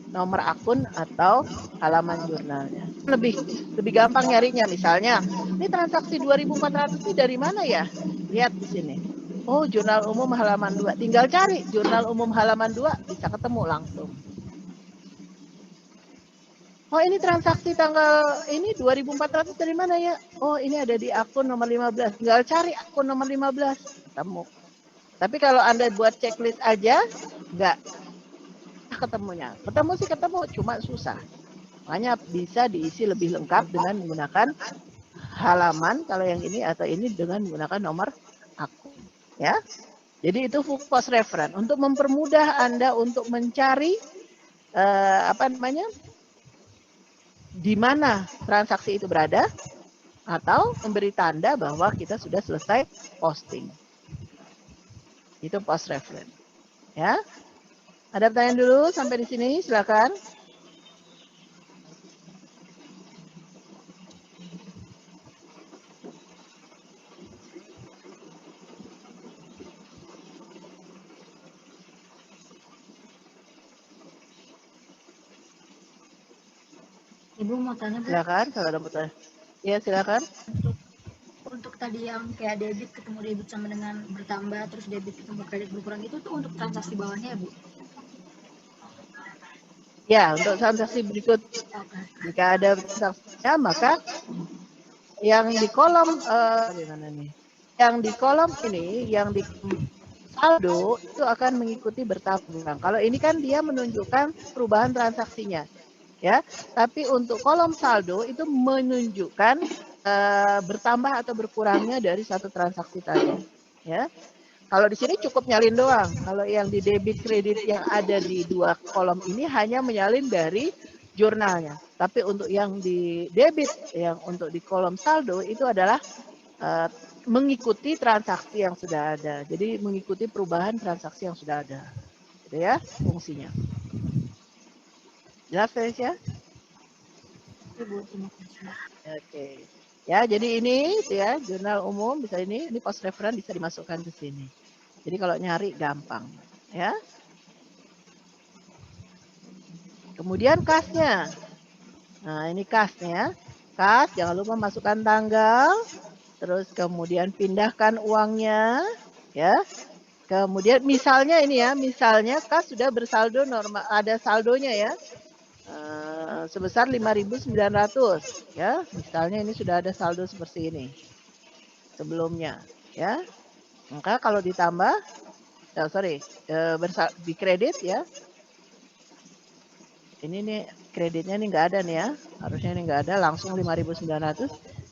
nomor akun atau halaman jurnalnya. Lebih gampang nyarinya. Misalnya, ini transaksi 2.400 ini dari mana ya? Lihat di sini. Oh, jurnal umum halaman 2. Tinggal cari jurnal umum halaman 2, bisa ketemu langsung. Oh, ini transaksi tanggal ini 2.400 dari mana ya? Oh, ini ada di akun nomor 15. Tinggal cari akun nomor 15, ketemu. Tapi kalau Anda buat checklist aja, enggak ketemunya. Ketemu sih ketemu, cuma susah. Makanya bisa diisi lebih lengkap dengan menggunakan halaman kalau yang ini atau ini dengan menggunakan nomor akun. Ya, jadi itu post reference untuk mempermudah Anda untuk mencari di mana transaksi itu berada atau memberi tanda bahwa kita sudah selesai posting. Itu post reference. Ya. Ada pertanyaan dulu sampai di sini, silakan. Ibu mau tanya, Bu. Silakan kalau ada pertanyaan. Ya, silakan. Untuk tadi yang kayak debit ketemu debit sama dengan bertambah, terus debit ketemu kredit berkurang, itu tuh untuk transaksi bawahnya ya, Bu? Ya, untuk transaksi berikut, jika ada transaksinya, maka yang di kolom yang di kolom ini, yang di saldo itu akan mengikuti bertambah. Kalau ini kan dia menunjukkan perubahan transaksinya, ya. Tapi untuk kolom saldo itu menunjukkan bertambah atau berkurangnya dari satu transaksi tadi, ya. Kalau di sini cukup nyalin doang. Kalau yang di debit kredit yang ada di dua kolom ini hanya menyalin dari jurnalnya. Tapi untuk yang di debit, yang untuk di kolom saldo itu adalah mengikuti transaksi yang sudah ada. Jadi mengikuti perubahan transaksi yang sudah ada. Gitu ya fungsinya. Jelas ya? Oke. Ya, jadi ini ya jurnal umum bisa ini post reference bisa dimasukkan ke sini. Jadi kalau nyari gampang, ya. Kemudian kasnya. Nah, ini kasnya. Kas, jangan lupa masukkan tanggal. Terus kemudian pindahkan uangnya, ya. Kemudian misalnya ini ya, misalnya kas sudah bersaldo normal, ada saldonya ya. Sebesar 5.900, ya. Misalnya ini sudah ada saldo seperti ini. Sebelumnya, ya. Maka kalau ditambah, di kredit ya. Ini nih kreditnya nih nggak ada nih ya. Harusnya ini nggak ada, langsung 5.900.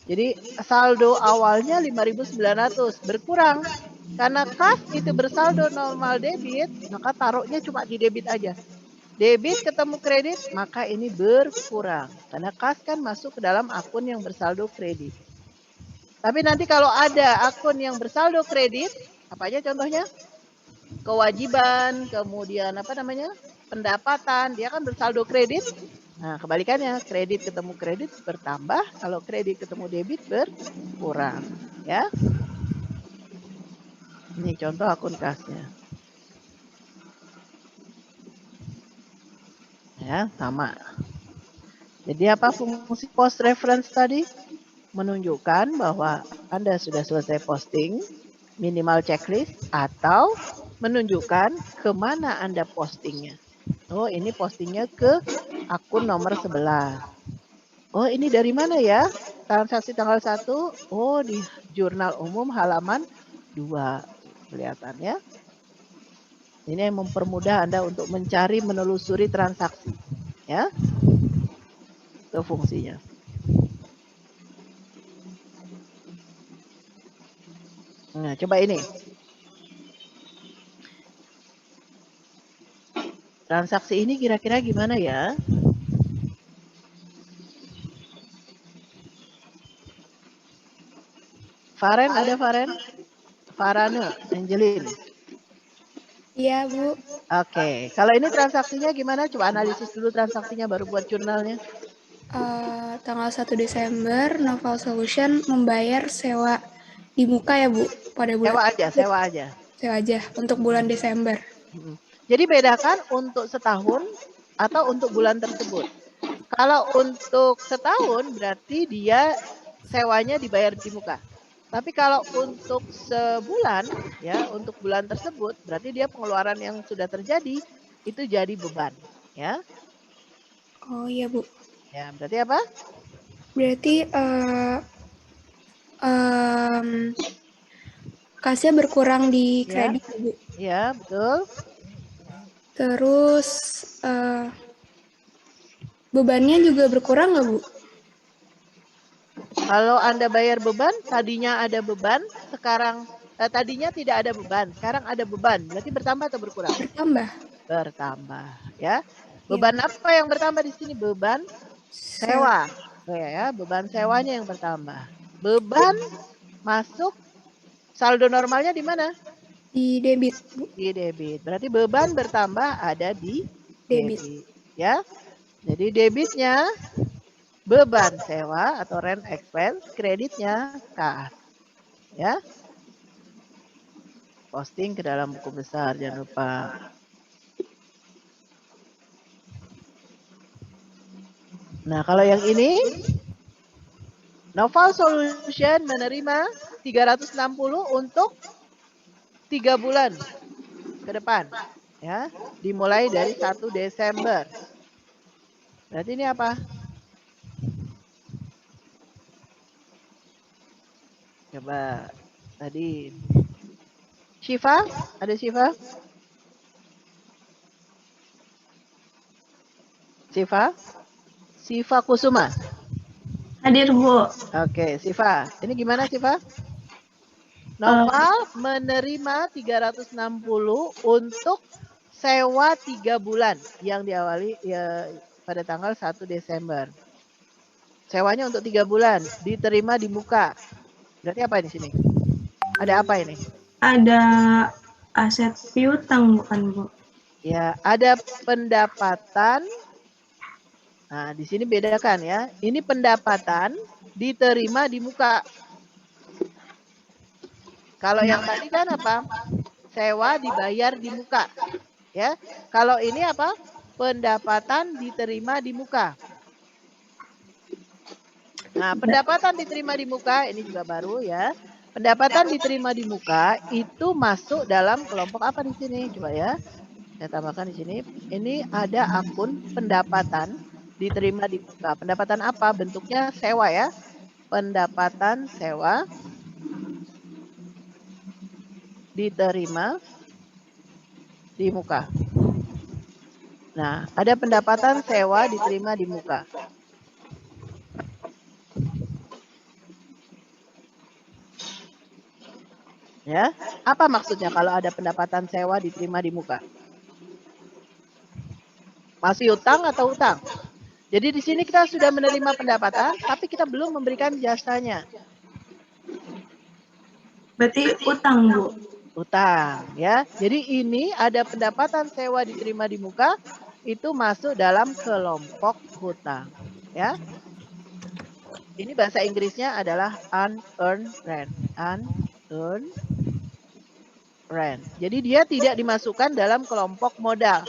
Jadi saldo awalnya 5.900 berkurang. Karena kas itu bersaldo normal debit, maka taruhnya cuma di debit aja. Debit ketemu kredit, maka ini berkurang. Karena kas kan masuk ke dalam akun yang bersaldo kredit. Tapi nanti kalau ada akun yang bersaldo kredit, apa aja contohnya? Kewajiban, kemudian apa namanya? Pendapatan, dia kan bersaldo kredit. Nah, kebalikannya, kredit ketemu kredit bertambah, kalau kredit ketemu debit berkurang, ya. Ini contoh akun kasnya. Ya, sama. Jadi apa fungsi post reference tadi? Menunjukkan bahwa Anda sudah selesai posting, minimal checklist, atau menunjukkan kemana Anda postingnya. Oh, ini postingnya ke akun nomor 11. Oh, ini dari mana ya? Transaksi tanggal 1. Oh, di jurnal umum halaman 2. Kelihatan ya. Ini yang mempermudah Anda untuk mencari, menelusuri transaksi. Ya. Itu fungsinya. Nah, coba ini. Transaksi ini kira-kira gimana ya? Faren, ada Faren? Farane, Angelin. Iya, Bu. Oke, kalau ini transaksinya gimana? Coba analisis dulu transaksinya baru buat jurnalnya. Tanggal 1 Desember, Noval Solution membayar sewa di muka ya, Bu, pada bulan. Sewa aja. Sewa aja untuk bulan Desember. Jadi bedakan untuk setahun atau untuk bulan tersebut. Kalau untuk setahun berarti dia sewanya dibayar di muka. Tapi kalau untuk sebulan, ya untuk bulan tersebut, berarti dia pengeluaran yang sudah terjadi itu jadi beban, ya. Oh iya, Bu. Ya, berarti apa? Berarti kasnya berkurang di kredit, ya, Bu. Iya, betul. Terus bebannya juga berkurang nggak, Bu? Kalau Anda bayar beban, tadinya ada beban, sekarang tadinya tidak ada beban, sekarang ada beban. Berarti bertambah atau berkurang? Bertambah. Bertambah, ya. Beban apa yang bertambah di sini? Beban sewa. Ya, beban sewanya yang bertambah. Beban masuk saldo normalnya di mana? Di debit, Bu. Di debit. Berarti beban bertambah ada di debit. Ya. Jadi debitnya beban sewa atau rent expense, kreditnya kas. Ya. Posting ke dalam buku besar, jangan lupa. Nah, kalau yang ini, Noval Solution menerima 360 untuk 3 bulan ke depan. Ya, dimulai dari 1 Desember. Berarti ini apa? Coba tadi. Syifa? Ada Syifa? Syifa Kusuma? Hadir, Bu. Oke, Syifa. Ini gimana, Syifa? Noval menerima 360 untuk sewa 3 bulan yang diawali ya, pada tanggal 1 Desember. Sewanya untuk 3 bulan, diterima di muka. Berarti apa di sini? Ada apa ini? Ada aset piutang, bukan, Bu? Ya, ada pendapatan. Nah, di sini bedakan ya. Ini pendapatan diterima di muka. Kalau yang tadi kan apa? Sewa dibayar di muka. Ya. Kalau ini apa? Pendapatan diterima di muka. Nah, pendapatan diterima di muka ini juga baru ya. Pendapatan diterima di muka itu masuk dalam kelompok apa di sini? Coba ya. Saya tambahkan di sini. Ini ada akun pendapatan diterima di muka. Pendapatan apa? Bentuknya sewa ya. Pendapatan sewa diterima di muka. Nah, ada pendapatan sewa diterima di muka. Ya, apa maksudnya kalau ada pendapatan sewa diterima di muka? Masih utang atau utang? Jadi di sini kita sudah menerima pendapatan, tapi kita belum memberikan jasanya. Berarti utang, Bu. Utang, ya. Jadi ini ada pendapatan sewa diterima di muka, itu masuk dalam kelompok hutang, ya. Ini bahasa Inggrisnya adalah unearned rent. Unearned rent. Jadi dia tidak dimasukkan dalam kelompok modal,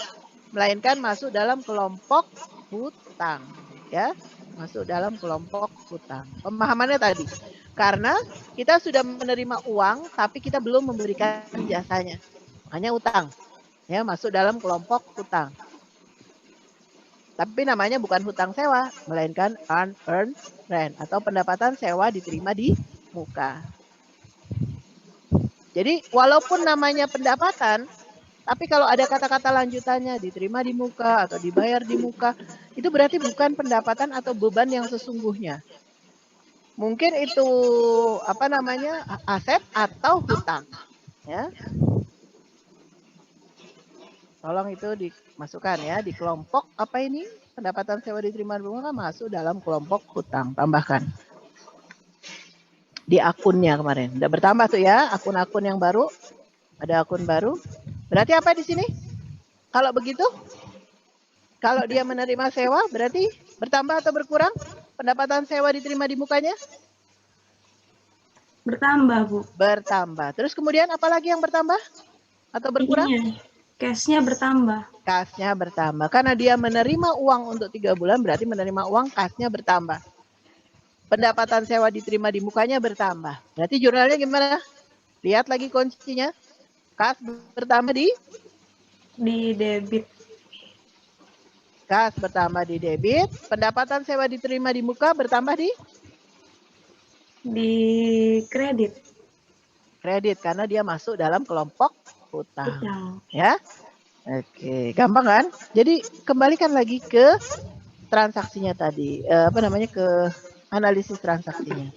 melainkan masuk dalam kelompok hutang, ya. Masuk dalam kelompok hutang. Pemahamannya tadi. Karena kita sudah menerima uang tapi kita belum memberikan jasanya. Makanya utang. Ya, masuk dalam kelompok hutang. Tapi namanya bukan hutang sewa, melainkan unearned rent atau pendapatan sewa diterima di muka. Jadi walaupun namanya pendapatan, tapi kalau ada kata-kata lanjutannya diterima di muka atau dibayar di muka, itu berarti bukan pendapatan atau beban yang sesungguhnya. Mungkin itu apa namanya aset atau hutang, ya. Tolong itu dimasukkan ya di kelompok apa ini pendapatan sewa diterima di muka masuk dalam kelompok hutang. Tambahkan di akunnya kemarin. Udah bertambah tuh ya akun-akun yang baru. Ada akun baru. Berarti apa di sini? Kalau begitu, kalau dia menerima sewa berarti bertambah atau berkurang pendapatan sewa diterima di mukanya? Bertambah, Bu. Bertambah. Terus kemudian apa lagi yang bertambah? Atau berkurang? Cashnya bertambah. Kasnya bertambah. Karena dia menerima uang untuk 3 bulan, berarti menerima uang kasnya bertambah. Pendapatan sewa diterima di mukanya bertambah. Berarti jurnalnya gimana? Lihat lagi kuncinya. Kas bertambah di debit. Kas bertambah di debit. Pendapatan sewa diterima di muka bertambah di kredit. Kredit karena dia masuk dalam kelompok hutang. Ya. Oke, gampang kan? Jadi kembalikan lagi ke transaksinya tadi. Ke analisis transaksinya.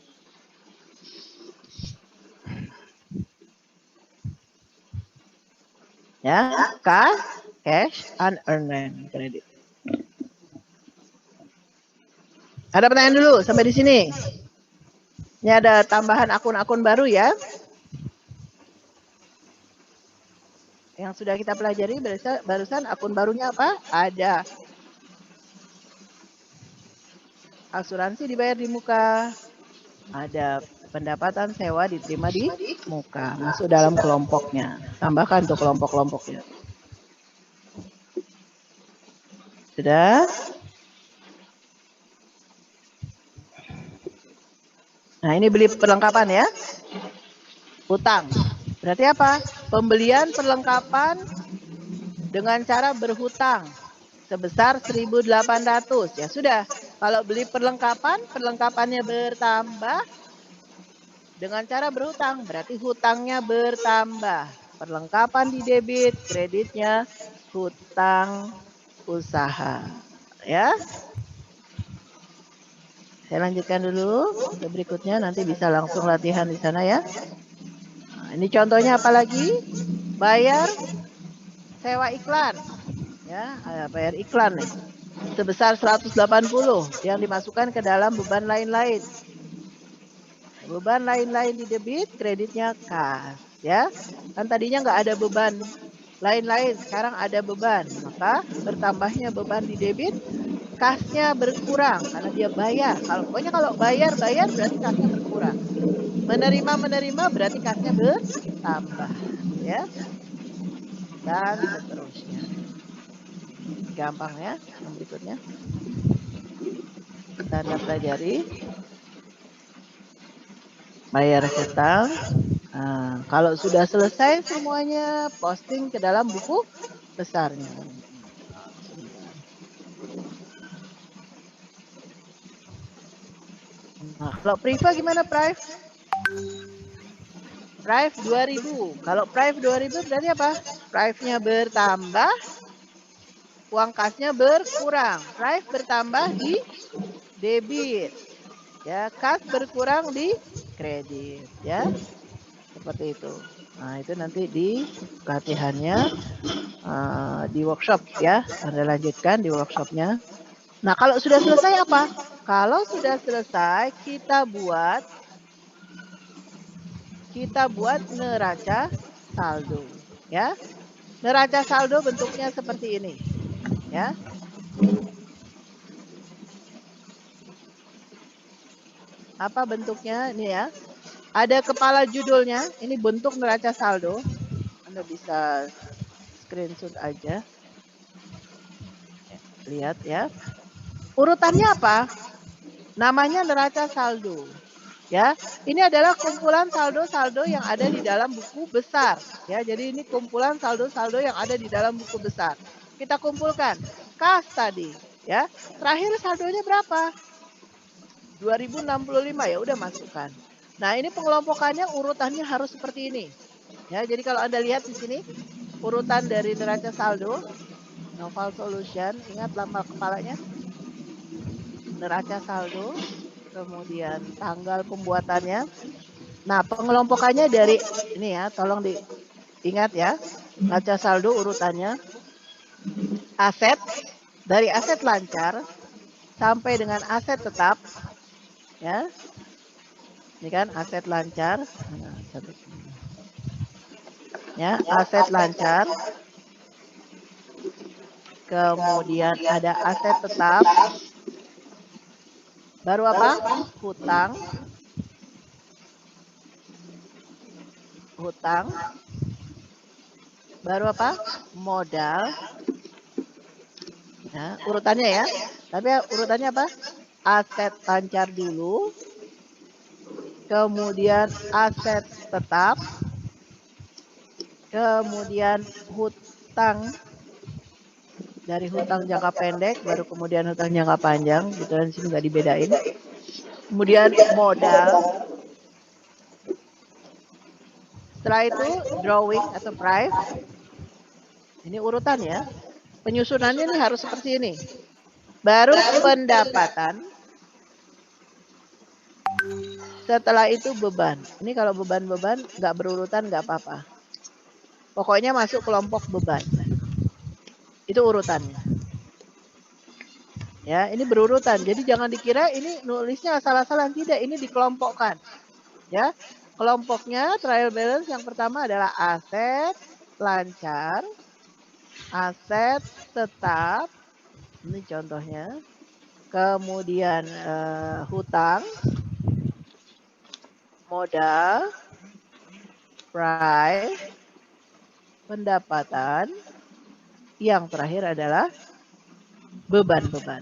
Ya, cash, unearned credit. Ada pertanyaan dulu sampai di sini? Ini ada tambahan akun-akun baru ya. Yang sudah kita pelajari barusan akun barunya apa? Ada. Asuransi dibayar di muka. Ada pendapatan sewa diterima di muka. Masuk dalam kelompoknya. Tambahkan tuh kelompok-kelompoknya. Sudah? Nah, ini beli perlengkapan ya. Utang. Berarti apa? Pembelian perlengkapan dengan cara berhutang sebesar 1.800. Ya sudah, kalau beli perlengkapan, perlengkapannya bertambah dengan cara berhutang, berarti hutangnya bertambah. Perlengkapan di debit, kreditnya hutang usaha. Ya. Saya lanjutkan dulu ke berikutnya, nanti bisa langsung latihan di sana ya. Nah, ini contohnya apa lagi? Bayar sewa iklan. Ya, bayar iklan nih. Sebesar 180 yang dimasukkan ke dalam beban lain-lain. Beban lain-lain di debit, kreditnya kas. Ya, kan tadinya nggak ada beban lain-lain, sekarang ada beban. Maka bertambahnya beban di debit, kasnya berkurang karena dia bayar. Pokoknya kalau bayar berarti kasnya berkurang. Menerima berarti kasnya bertambah, ya. Dan seterusnya. Gampang ya, yang berikutnya. Kita Anda pelajari. Bayar hutang. Nah, kalau sudah selesai semuanya, posting ke dalam buku besarnya. Nah, kalau Priva gimana, Priv? Prive 2000. Kalau Prive 2000 berarti apa? Prive-nya bertambah, uang kasnya berkurang. Prive bertambah di debit. Ya, kas berkurang di kredit, ya. Seperti itu. Nah, itu nanti di latihannya di workshop ya. Anda lanjutkan di workshopnya. Nah, kalau sudah selesai apa? Kalau sudah selesai kita buat neraca saldo ya. Neraca saldo bentuknya seperti ini ya. Apa bentuknya? Ini ya. Ada kepala judulnya, ini bentuk neraca saldo. Anda bisa screenshot aja. Lihat ya. Urutannya apa? Namanya neraca saldo. Ya, ini adalah kumpulan saldo-saldo yang ada di dalam buku besar. Ya, jadi ini kumpulan saldo-saldo yang ada di dalam buku besar. Kita kumpulkan. Kas tadi, ya. Terakhir saldonya berapa? 2065 ya, udah masukkan. Nah, ini pengelompokannya urutannya harus seperti ini. Ya, jadi kalau Anda lihat di sini urutan dari neraca saldo, Noval Solution, ingat lambang kepalanya. Neraca saldo, kemudian tanggal pembuatannya. Nah, pengelompokannya dari ini ya, tolong diingat ya. Neraca saldo urutannya aset, dari aset lancar sampai dengan aset tetap. Ya. Ini kan aset lancar. Ya, aset lancar. Kemudian ada aset tetap. Baru apa? Hutang. Hutang. Baru apa? Modal. Ya, urutannya ya. Tapi urutannya apa? Aset lancar dulu. Kemudian aset tetap. Kemudian hutang. Dari hutang jangka pendek, baru kemudian hutang jangka panjang. Gitu kan, sini nggak dibedain. Kemudian modal. Setelah itu drawing atau prive. Ini urutan ya. Penyusunannya ini harus seperti ini. Baru pendapatan. Setelah itu beban. Ini kalau beban-beban nggak berurutan nggak apa-apa. Pokoknya masuk kelompok beban. Itu urutannya. Ya, ini berurutan. Jadi jangan dikira ini nulisnya asal-asalan, tidak. Ini dikelompokkan. Ya, kelompoknya trial balance yang pertama adalah aset lancar, aset tetap. Ini contohnya. Kemudian hutang, modal, price, pendapatan. Yang terakhir adalah beban-beban.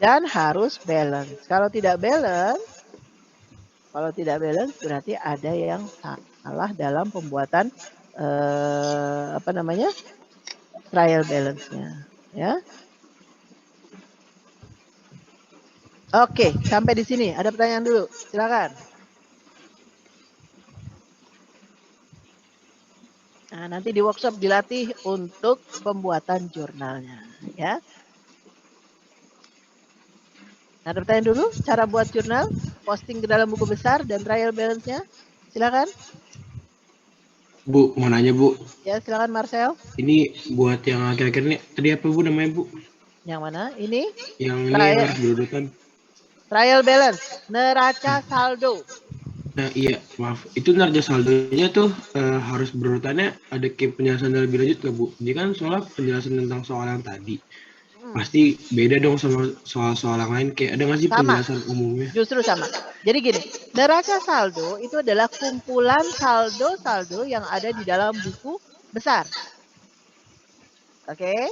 Dan harus balance. Kalau tidak balance berarti ada yang salah dalam pembuatan trial balance-nya, ya. Oke, sampai di sini. Ada pertanyaan dulu, silakan. Nah, nanti di workshop dilatih untuk pembuatan jurnalnya, ya. Ada pertanyaan dulu, cara buat jurnal, posting ke dalam buku besar dan trial balance-nya. Silakan. Bu, mau nanya Bu. Ya, silakan Marcel. Ini buat yang akhir-akhir ini, tadi apa Bu namanya Bu? Yang mana? Ini? Yang ini trial, harus berurutan. Trial balance, neraca saldo. Nah iya, maaf. Itu neraca saldonya tuh harus berurutannya ada penjelasan lebih lanjut nggak Bu? Ini kan soal penjelasan tentang soal yang tadi. Pasti beda dong sama soal-soal yang lain. Kayak ada nggak sih penjelasan umumnya? Justru sama. Jadi gini, neraca saldo itu adalah kumpulan saldo-saldo yang ada di dalam buku besar. Oke?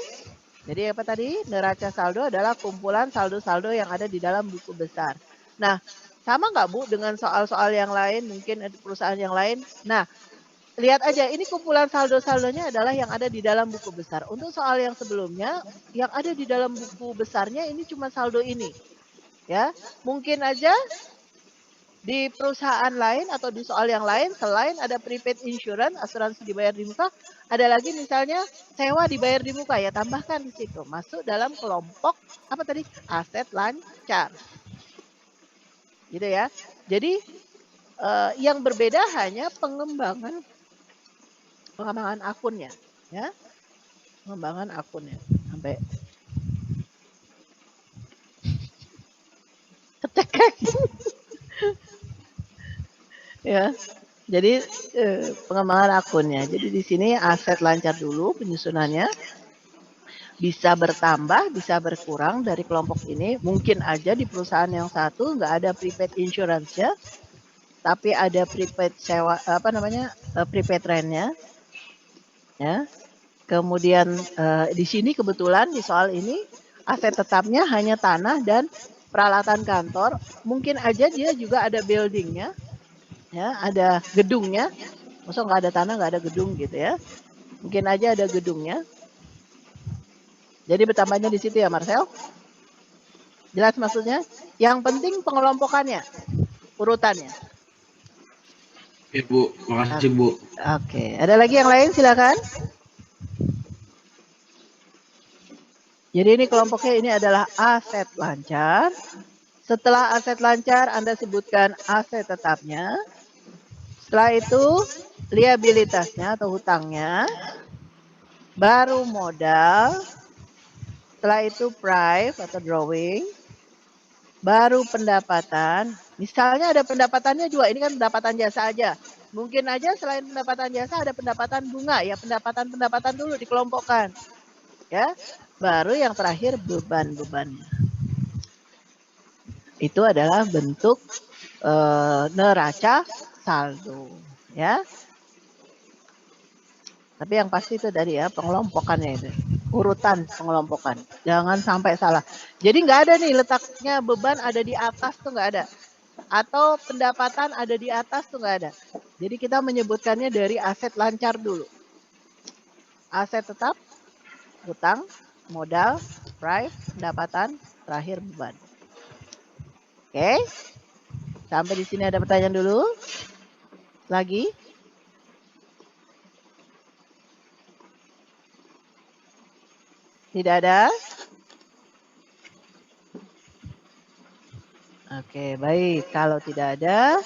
Jadi apa tadi? Neraca saldo adalah kumpulan saldo-saldo yang ada di dalam buku besar. Nah, sama nggak Bu dengan soal-soal yang lain, mungkin ada perusahaan yang lain. Nah, lihat aja, ini kumpulan saldo-saldonya adalah yang ada di dalam buku besar. Untuk soal yang sebelumnya, yang ada di dalam buku besarnya ini cuma saldo ini. Ya, mungkin aja Di perusahaan lain atau di soal yang lain, selain ada prepaid insurance, asuransi dibayar di muka, ada lagi misalnya sewa dibayar di muka, ya tambahkan di situ. Masuk dalam kelompok, apa tadi? Aset lancar. Gitu ya. Jadi yang berbeda hanya pengembangan akunnya. Ya. Pengembangan akunnya. Sampai ketekek. Ya. Jadi pengembangan akunnya. Jadi di sini aset lancar dulu penyusunannya. Bisa bertambah, bisa berkurang dari kelompok ini. Mungkin aja di perusahaan yang satu nggak ada prepaid insurance-nya, tapi ada prepaid sewa, prepaid rent-nya. Ya. Kemudian di sini kebetulan di soal ini aset tetapnya hanya tanah dan peralatan kantor. Mungkin aja dia juga ada building-nya. Ya, ada gedungnya. Maksudnya nggak ada tanah, nggak ada gedung gitu ya. Mungkin aja ada gedungnya. Jadi bertambahnya di situ ya, Marcel. Jelas maksudnya? Yang penting pengelompokannya, urutannya. Ya Bu, makasih Bu. Oke, ada lagi yang lain silakan. Jadi ini kelompoknya ini adalah aset lancar. Setelah aset lancar, Anda sebutkan aset tetapnya. Setelah itu, liabilitasnya atau hutangnya. Baru modal. Setelah itu price atau drawing. Baru pendapatan. Misalnya ada pendapatannya juga. Ini kan pendapatan jasa aja. Mungkin aja selain pendapatan jasa ada pendapatan bunga. Ya pendapatan dulu dikelompokkan. Ya. Baru yang terakhir beban-bebannya. Itu adalah bentuk neraca saldo. Ya. Tapi yang pasti itu tadi ya pengelompokannya itu. Urutan pengelompokan. Jangan sampai salah. Jadi nggak ada nih letaknya beban ada di atas tuh nggak ada. Atau pendapatan ada di atas tuh nggak ada. Jadi kita menyebutkannya dari aset lancar dulu. Aset tetap, hutang, modal, price, pendapatan, terakhir beban. Oke. Sampai di sini ada pertanyaan dulu. Lagi? Tidak ada? Oke, baik. Kalau tidak ada,